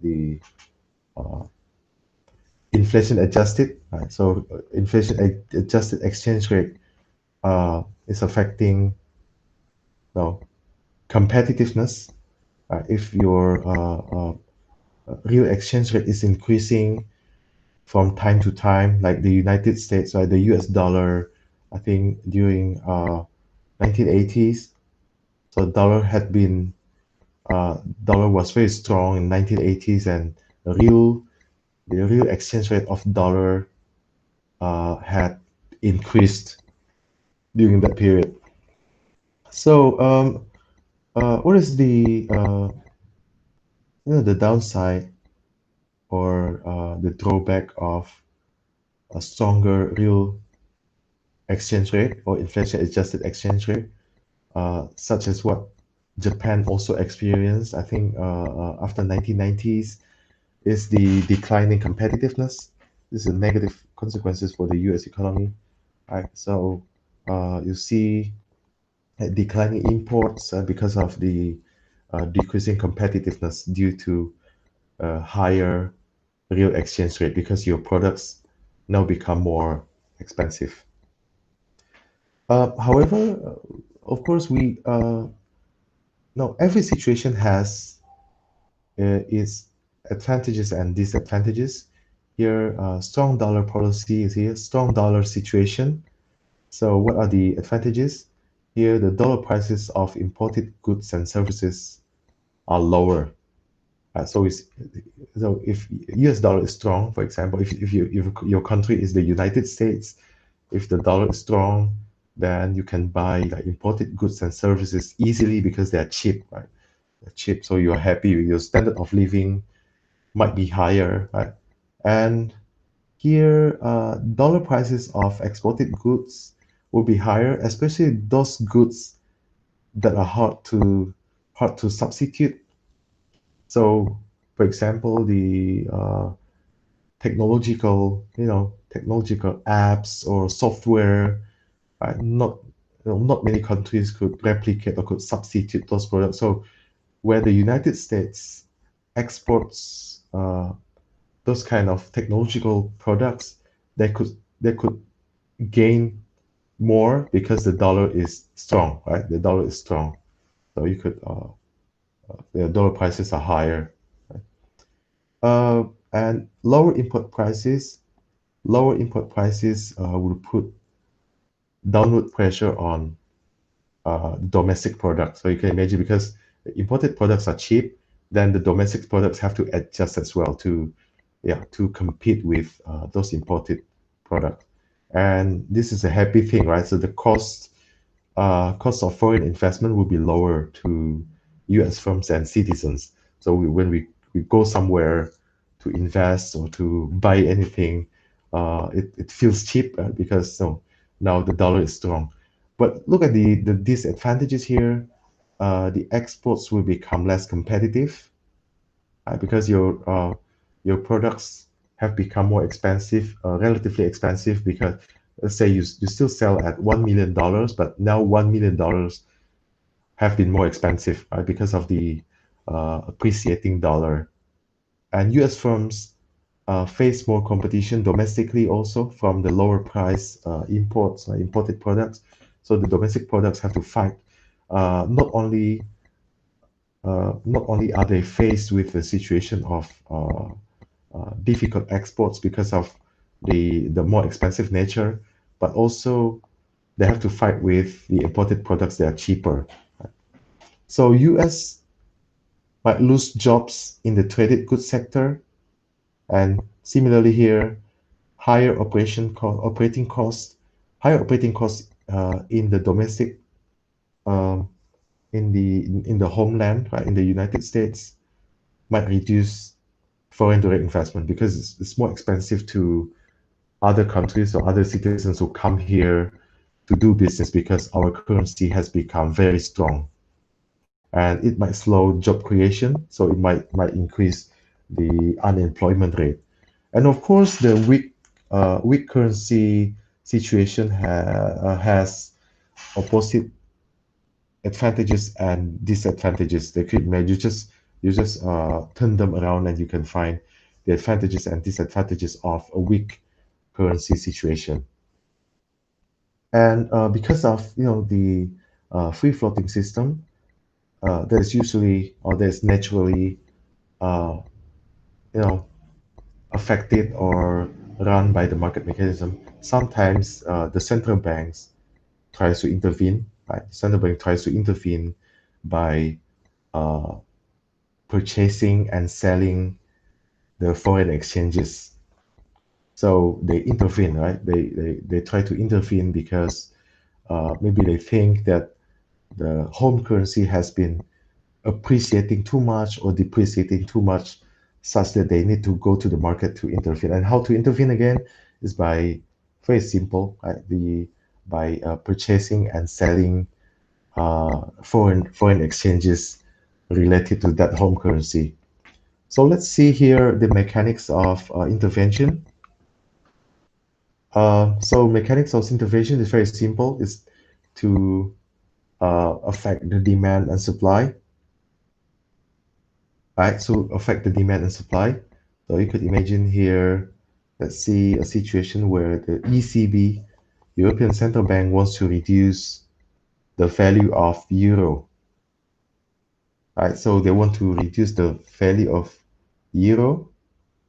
the inflation adjusted, right? So inflation adjusted exchange rate is affecting no competitiveness. If your real exchange rate is increasing from time to time, like the United States, right? The US dollar, I think during 1980s, so dollar was very strong in 1980s, and the real exchange rate of dollar had increased during that period. So what is the the downside or the drawback of a stronger real exchange rate or inflation adjusted exchange rate, such as what Japan also experienced, I think, after 1990s, is the declining competitiveness. This is negative consequences for the US economy, right? So you see declining imports because of the decreasing competitiveness due to higher real exchange rate because your products now become more expensive. However, of course, we no every situation has its advantages and disadvantages. Here, strong dollar policy is here, strong dollar situation. So, what are the advantages? Here, the dollar prices of imported goods and services are lower. So if US dollar is strong, for example, if your country is the United States, if the dollar is strong, then you can buy like imported goods and services easily because they are cheap, right? They're cheap, so you're happy with your standard of living might be higher, right? And here, dollar prices of exported goods will be higher, especially those goods that are hard to substitute. So, for example, the technological apps or software, not not many countries could replicate or could substitute those products. So where the United States exports those kind of technological products, they could gain more because the dollar is strong, right? The dollar is strong, so you could the dollar prices are higher. Uh, and lower import prices will put downward pressure on domestic products. So you can imagine because the imported products are cheap, then the domestic products have to adjust as well to compete with those imported products. And this is a happy thing, right? So the cost of foreign investment will be lower to U.S. firms and citizens. So when we go somewhere to invest or to buy anything, it feels cheap because now the dollar is strong. But look at the disadvantages here. The exports will become less competitive because your products have become more expensive, relatively expensive because let's say you still sell at $1 million, but now $1 million have been more expensive because of the appreciating dollar. And US firms face more competition domestically also from the lower price imported products. So the domestic products have to fight. Not only are they faced with the situation of difficult exports because of the more expensive nature, but also they have to fight with the imported products that are cheaper. So US might lose jobs in the traded goods sector, and similarly here, operating costs, higher operating costs in the domestic um, in the homeland, right, in the United States, might reduce foreign direct investment because it's more expensive to other countries or other citizens who come here to do business because our currency has become very strong, and it might slow job creation, so it might increase the unemployment rate. And of course, the weak currency situation has opposite advantages and disadvantages. They could you just turn them around and you can find the advantages and disadvantages of a weak currency situation. And because of the free floating system, that is usually or that is naturally uh, you know affected or run by the market mechanism. Sometimes the central banks tries to intervene. Right, the central bank tries to intervene by uh, purchasing and selling the foreign exchanges. So they intervene, right? They try to intervene because maybe they think that the home currency has been appreciating too much or depreciating too much, such that they need to go to the market to intervene. And how to intervene again is by very simple, right? By purchasing and selling foreign exchanges related to that home currency. So let's see here the mechanics of intervention. So mechanics of intervention is very simple. It's to affect the demand and supply, right? So affect the demand and supply. So you could imagine here, let's see a situation where the ECB, European Central Bank, wants to reduce the value of euro, right? So they want to reduce the value of euro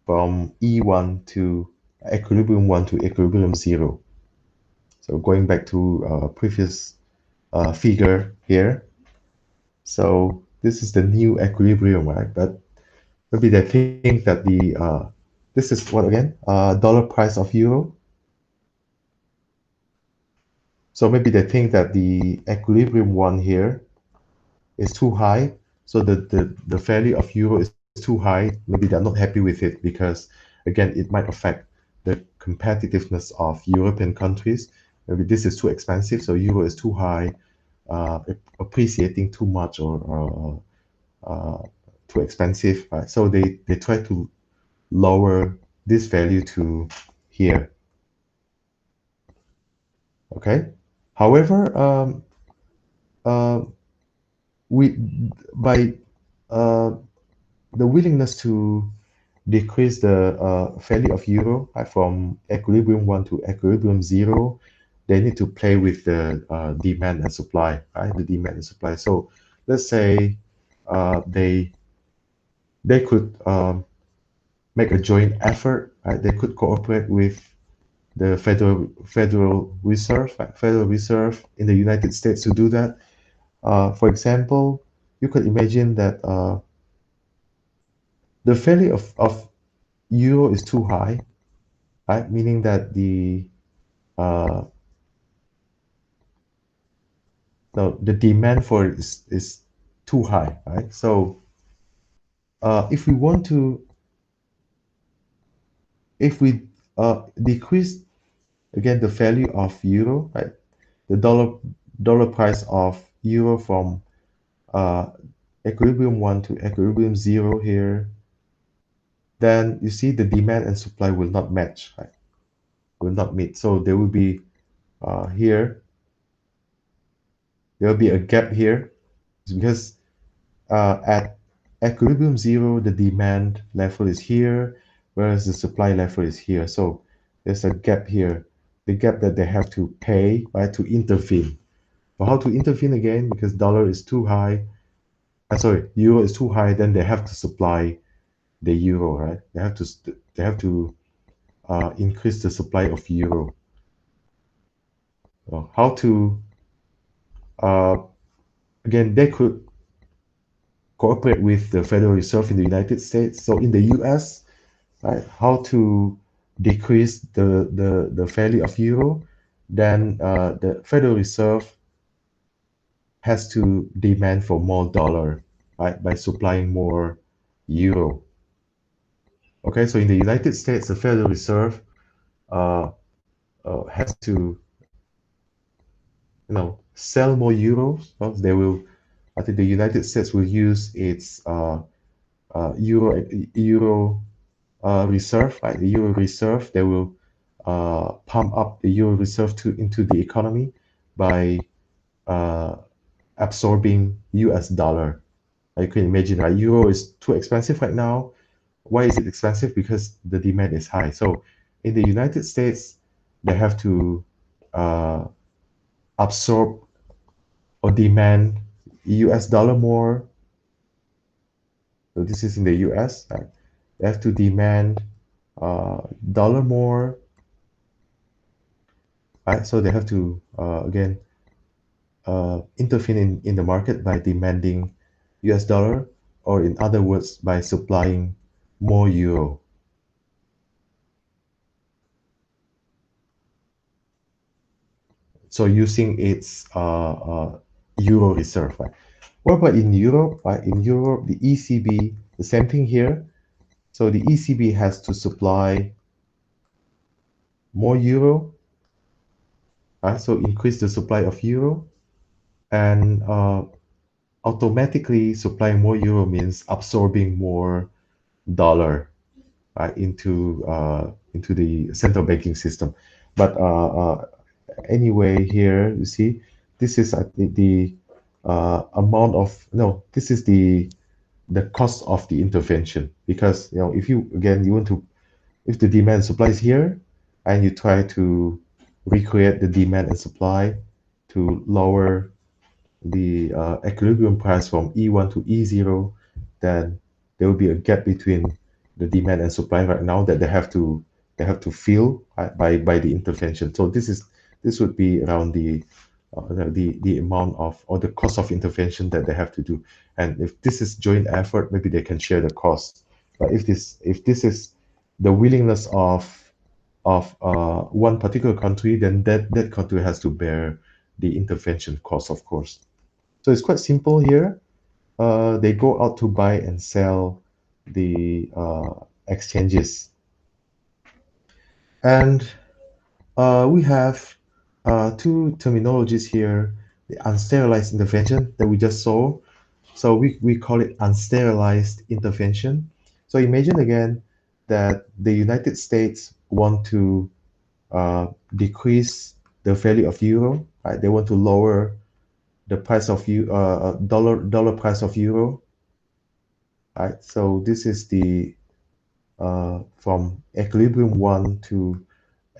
from E1 to equilibrium 1 to equilibrium 0. So going back to previous figure here. So this is the new equilibrium, right? But maybe they think that this is what again? Dollar price of euro. So maybe they think that the equilibrium one here is too high. So the value of euro is too high. Maybe they're not happy with it because again, it might affect the competitiveness of European countries. Maybe this is too expensive, so euro is too high, appreciating too much or too expensive, right? So they try to lower this value to here. Okay. However, uh, we by uh, the willingness to decrease the value of euro, right, from equilibrium 1 to equilibrium 0, they need to play with the demand and supply, right? The demand and supply. So let's say they could make a joint effort, right? They could cooperate with the Federal Reserve, right? Federal Reserve in the United States to do that. For example, you could imagine that the value of euro is too high, right? Meaning that uh, the demand for it is too high, right? So if we want to, if we decrease again the value of euro, right? The dollar price of euro from uh, equilibrium 1 to equilibrium 0 here, then you see the demand and supply will not match, right? Will not meet. So there will be here, there will be a gap here because at equilibrium 0, the demand level is here, whereas the supply level is here. So there's a gap here, the gap that they have to pay, right, to intervene. But how to intervene again? Because dollar is too high, sorry, euro is too high, then they have to supply the euro, right? They have to increase the supply of euro. How to uh, again? They could cooperate with the Federal Reserve in the United States. So in the U.S., right, how to decrease the value of euro? Then the Federal Reserve has to demand for more dollar, right, by supplying more euro. Okay, so in the United States, the Federal Reserve uh, has to, sell more euros. They will, I think the United States will use its euro reserve, right? The euro reserve. They will pump up the euro reserve into the economy by uh, absorbing US dollar. You can imagine, right? Euro is too expensive right now. Why is it expensive? Because the demand is high. So in the United States, they have to uh, absorb or demand US dollar more. So this is in the US. Right? They have to demand dollar more. Right? So they have to again intervene in the market by demanding US dollar, or in other words, by supplying more euro. So using its euro reserve, right? What about in Europe? In Europe, the ECB, the same thing here. So the ECB has to supply more euro, so increase the supply of euro, and automatically supplying more euro means absorbing more dollar, into the central banking system. But anyway, here you see, this is I think the amount of no, this is the cost of the intervention, because if you again you want to, if the demand and supply is here and you try to recreate the demand and supply to lower the equilibrium price from E1 to E0, then there will be a gap between the demand and supply right now that they have to fill by the intervention. So this would be around the amount of, or the cost of intervention that they have to do. And if this is joint effort, maybe they can share the cost. But if this is the willingness of one particular country, then that country has to bear the intervention cost, of course. So it's quite simple here. They go out to buy and sell the exchanges. And we have two terminologies here: the unsterilized intervention that we just saw. So we call it unsterilized intervention. So imagine again that the United States want to decrease the value of euro, right? They want to lower the price of dollar price of euro, right? So this is the from equilibrium 1 to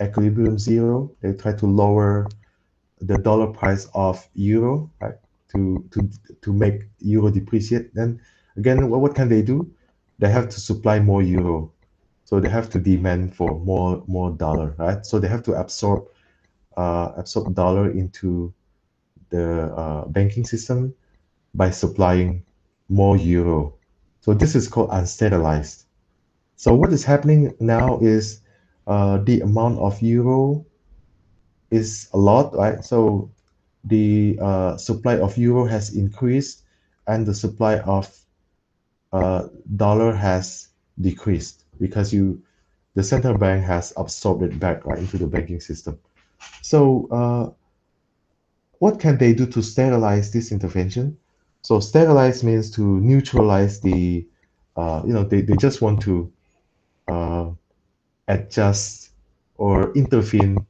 equilibrium 0. They try to lower the dollar price of euro, right? To make euro depreciate. Then again, what can they do? They have to supply more euro, so they have to demand for more dollar, right? So they have to absorb dollar into the banking system by supplying more euro. So this is called unsterilized. So what is happening now is the amount of euro is a lot, right? So the supply of euro has increased and the supply of dollar has decreased, because the central bank has absorbed it back, right, into the banking system. So what can they do to sterilize this intervention? So sterilize means to neutralize they just want to uh, adjust or intervene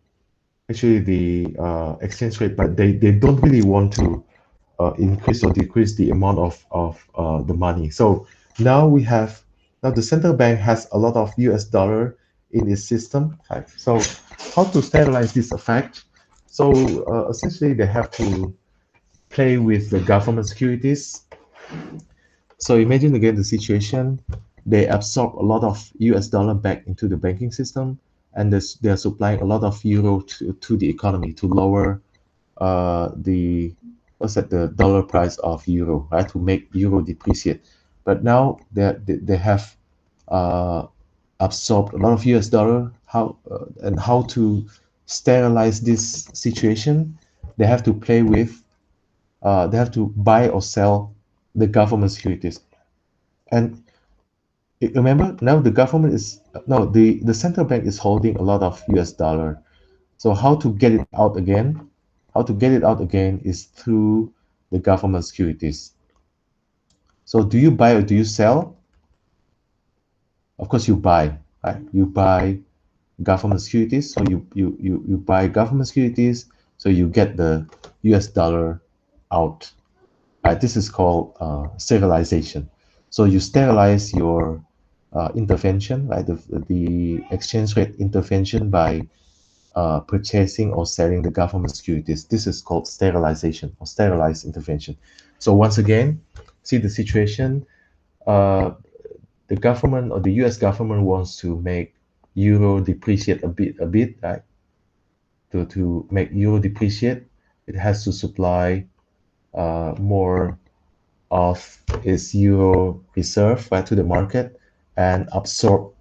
actually the exchange rate, but they don't really want to increase or decrease the amount of the money. So now the central bank has a lot of US dollar in its system. Right? So how to sterilize this effect? So essentially they have to play with the government securities. So imagine again the situation: they absorb a lot of US dollar back into the banking system, and they're supplying a lot of euro to the economy to lower the the dollar price of euro, right, to make euro depreciate. But now they have uh, absorbed a lot of US dollar. How to sterilize this situation? They have to play with. They have to buy or sell the government securities. And remember, now the government is no the central bank is holding a lot of US dollar. So how to get it out again? How to get it out again is through the government securities. So do you buy or do you sell? Of course you buy, right? You buy government securities. So you buy government securities, so you get the US dollar out. Right? This is called sterilization. So you sterilize your intervention, right? The exchange rate intervention by purchasing or selling the government securities. This is called sterilization or sterilized intervention. So once again, see the situation. Uh, the government or the U.S. government wants to make euro depreciate a bit, right? To make euro depreciate, it has to supply more of its euro reserve, right, to the market and absorb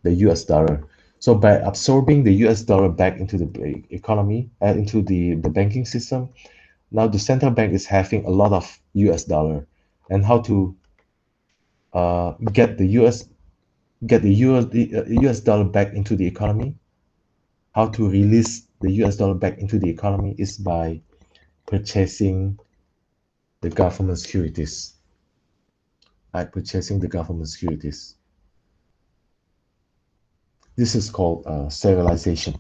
the US dollar. So by absorbing the US dollar back into the economy, into the banking system, now the central bank is having a lot of US dollar, and how to get the US dollar back into the economy, how to release the US dollar back into the economy is by purchasing the government securities, by purchasing the government securities. This is called serialization.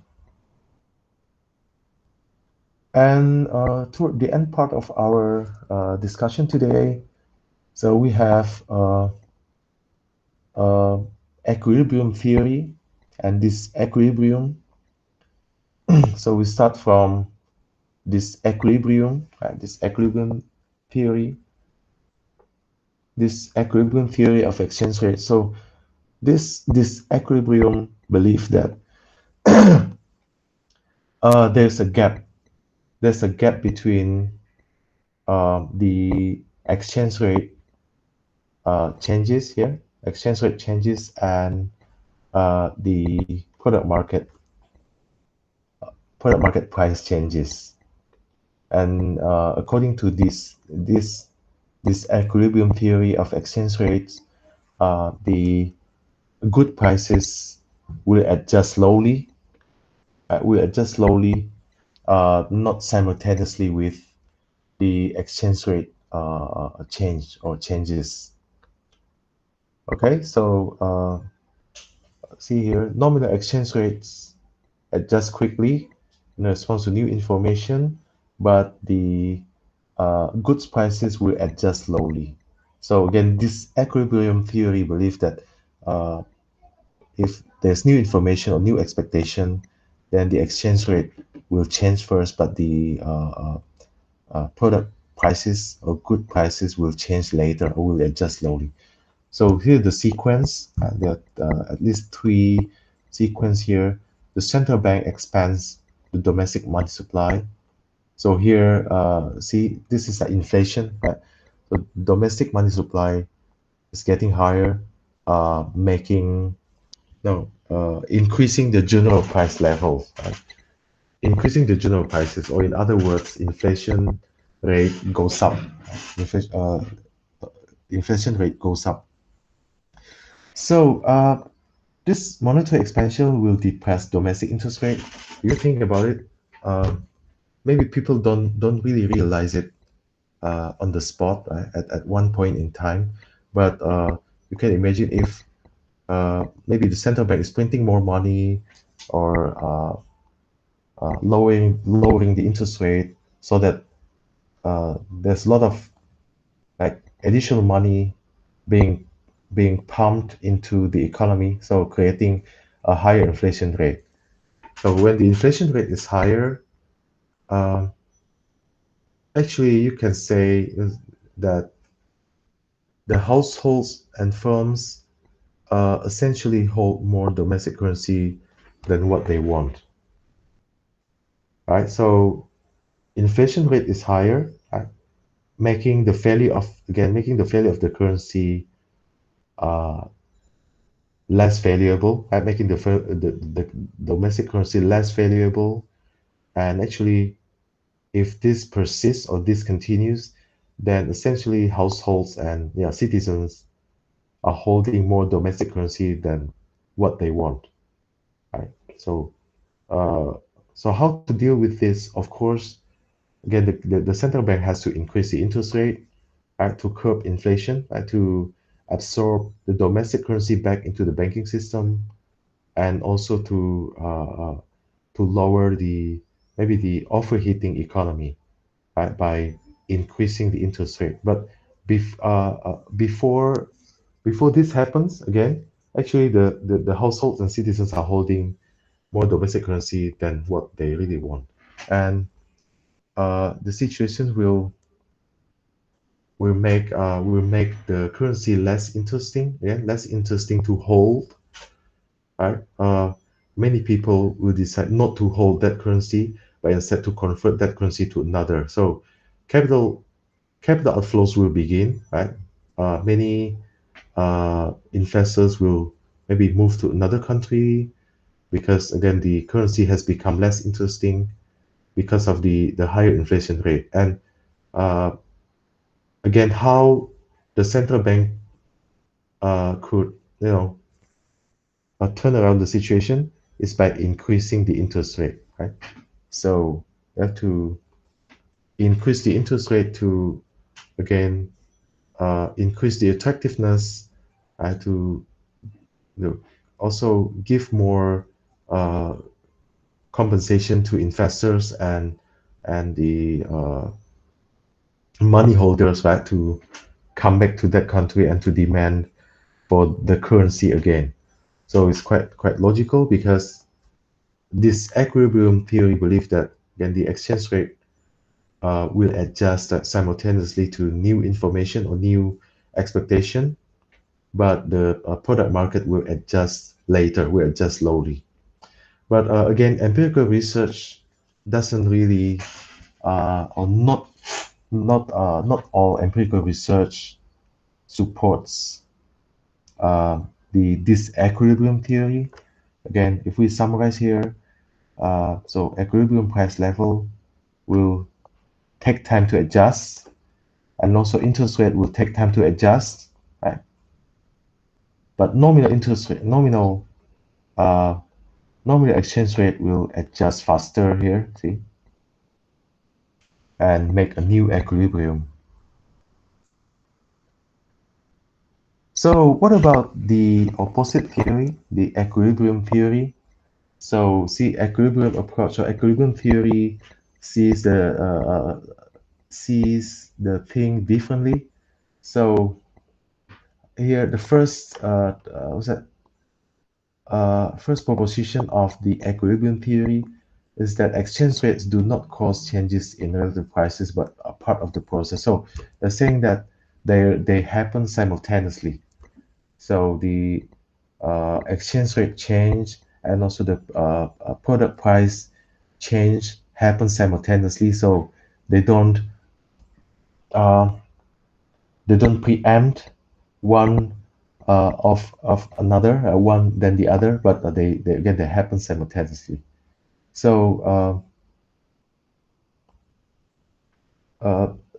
And toward the end part of our discussion today, so we have equilibrium theory, and this equilibrium. So we start from this equilibrium, theory, this equilibrium theory of exchange rate. So this equilibrium belief that there's a gap. There's a gap between the exchange rate changes here, exchange rate changes, and the product market price changes. And according to this equilibrium theory of exchange rates, the good prices will adjust slowly, not simultaneously with the exchange rate changes. Okay, so see here, nominal exchange rates adjust quickly in response to new information, but the goods prices will adjust slowly. So again, this equilibrium theory believes that if there's new information or new expectation, then the exchange rate will change first, but the product prices or good prices will change later or will adjust slowly. So here the sequence, there are at least three sequence here. The central bank expands the domestic money supply. So here, see, this is the inflation. The domestic money supply is getting higher, making no increasing the general price level, right? Increasing the general prices, or in other words, inflation rate goes up. Inflation, inflation rate goes up. So this monetary expansion will depress domestic interest rate. If you think about it, maybe people don't really realize it on the spot, right, at one point in time. But you can imagine if maybe the central bank is printing more money, or lowering the interest rate, so that there's a lot of like additional money being pumped into the economy, so creating a higher inflation rate. So when the inflation rate is higher, um, actually you can say that the households and firms essentially hold more domestic currency than what they want. Right? So inflation rate is higher, right? Making the value of the currency uh, less valuable, right? Making the domestic currency less valuable. And actually, if this persists or this continues, then essentially households and citizens are holding more domestic currency than what they want, right? So, uh, so how to deal with this? Of course, again, the central bank has to increase the interest rate, right, to curb inflation, right, to absorb the domestic currency back into the banking system, and also to lower the maybe the overheating economy, right, by increasing the interest rate. But before this happens, again, actually the households and citizens are holding more domestic currency than what they really want, and the situation will make the currency less interesting, less interesting to hold, right? Many people will decide not to hold that currency, but instead to convert that currency to another. So capital capital outflows will begin, right? Many investors will maybe move to another country, because again the currency has become less interesting because of the higher inflation rate. And Again, how the central bank could, turn around the situation is by increasing the interest rate, right? So you have to increase the interest rate to, again, increase the attractiveness, to, also give more uh, compensation to investors and the money holders, right, to come back to that country and to demand for the currency again. So it's quite logical, because this equilibrium theory believes that then the exchange rate will adjust simultaneously to new information or new expectation, but the product market will adjust later, will adjust slowly. But again, empirical research doesn't really, or not all empirical research supports uh, the disequilibrium theory. Again, if we summarize here, so equilibrium price level will take time to adjust, and also interest rate will take time to adjust, right? But nominal interest rate, uh, nominal exchange rate will adjust faster here, see, and make a new equilibrium. So what about the opposite theory, the equilibrium theory? So see, equilibrium approach or equilibrium theory sees the thing differently. So here, the first proposition of the equilibrium theory is that exchange rates do not cause changes in relative prices, but are part of the process. So they're saying that they happen simultaneously. So the exchange rate change and also the product price change happen simultaneously. So they don't uh, they don't preempt one of another, one than the other, but they again they happen simultaneously. So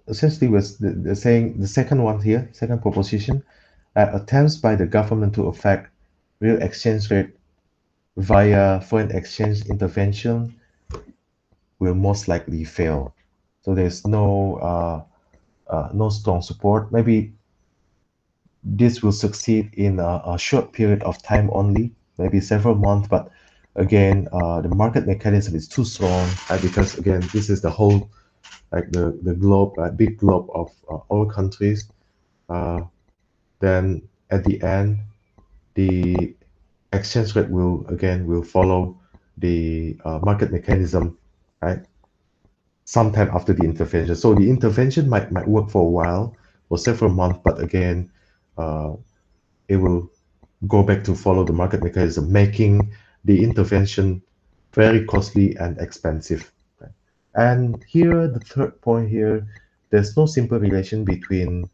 essentially, was the saying the second one here, second proposition, attempts by the government to affect real exchange rate via foreign exchange intervention will most likely fail. So there's no strong support. Maybe this will succeed in a short period of time only, maybe several months, but again, the market mechanism is too strong, because again, this is the whole, like the globe, big globe of all countries. Uh, then at the end, the exchange rate will follow the market mechanism, right? Sometime after the intervention. So the intervention might work for a while, for several months, but again, uh, it will go back to follow the market mechanism, making the intervention very costly and expensive. Right? And here, the third point here, there's no simple relation between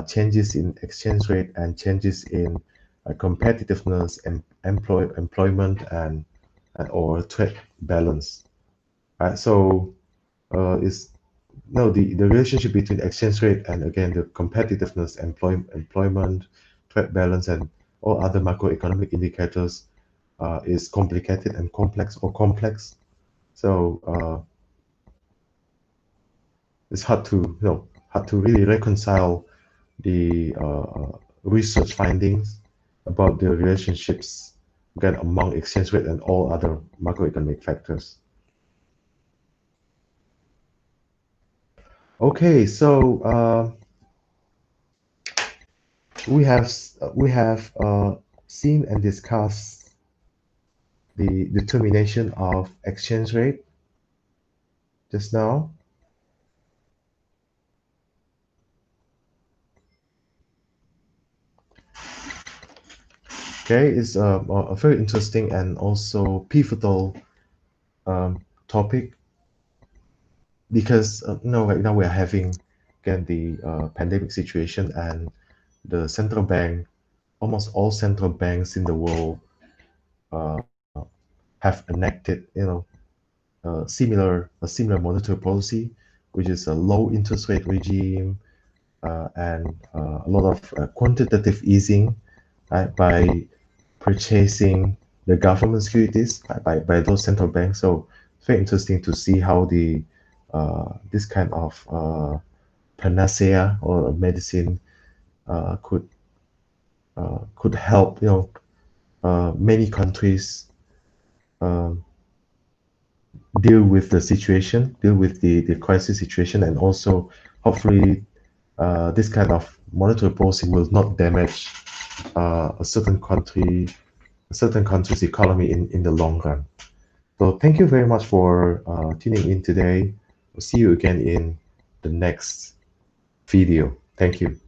changes in exchange rate and changes in competitiveness and employment and or trade balance. Right? So it's no the relationship between exchange rate and again the competitiveness, employment, trade balance, and all other macroeconomic indicators is complicated and complex. So it's hard to really reconcile the research findings about the relationships again among exchange rate and all other macroeconomic factors. Okay, so we have seen and discussed the determination of exchange rate just now. Okay, it's a very interesting and also pivotal topic, because right now we're having again the pandemic situation, and the central bank, almost all central banks in the world uh, have enacted a similar monetary policy, which is a low interest rate regime, and a lot of quantitative easing, right, by purchasing the government securities by those central banks. So it's very interesting to see how the this kind of panacea or medicine uh, could could help, many countries um, deal with the situation, deal with the crisis situation, and also hopefully this kind of monetary policy will not damage a certain country's economy in the long run. So thank you very much for tuning in today. We'll see you again in the next video. Thank you.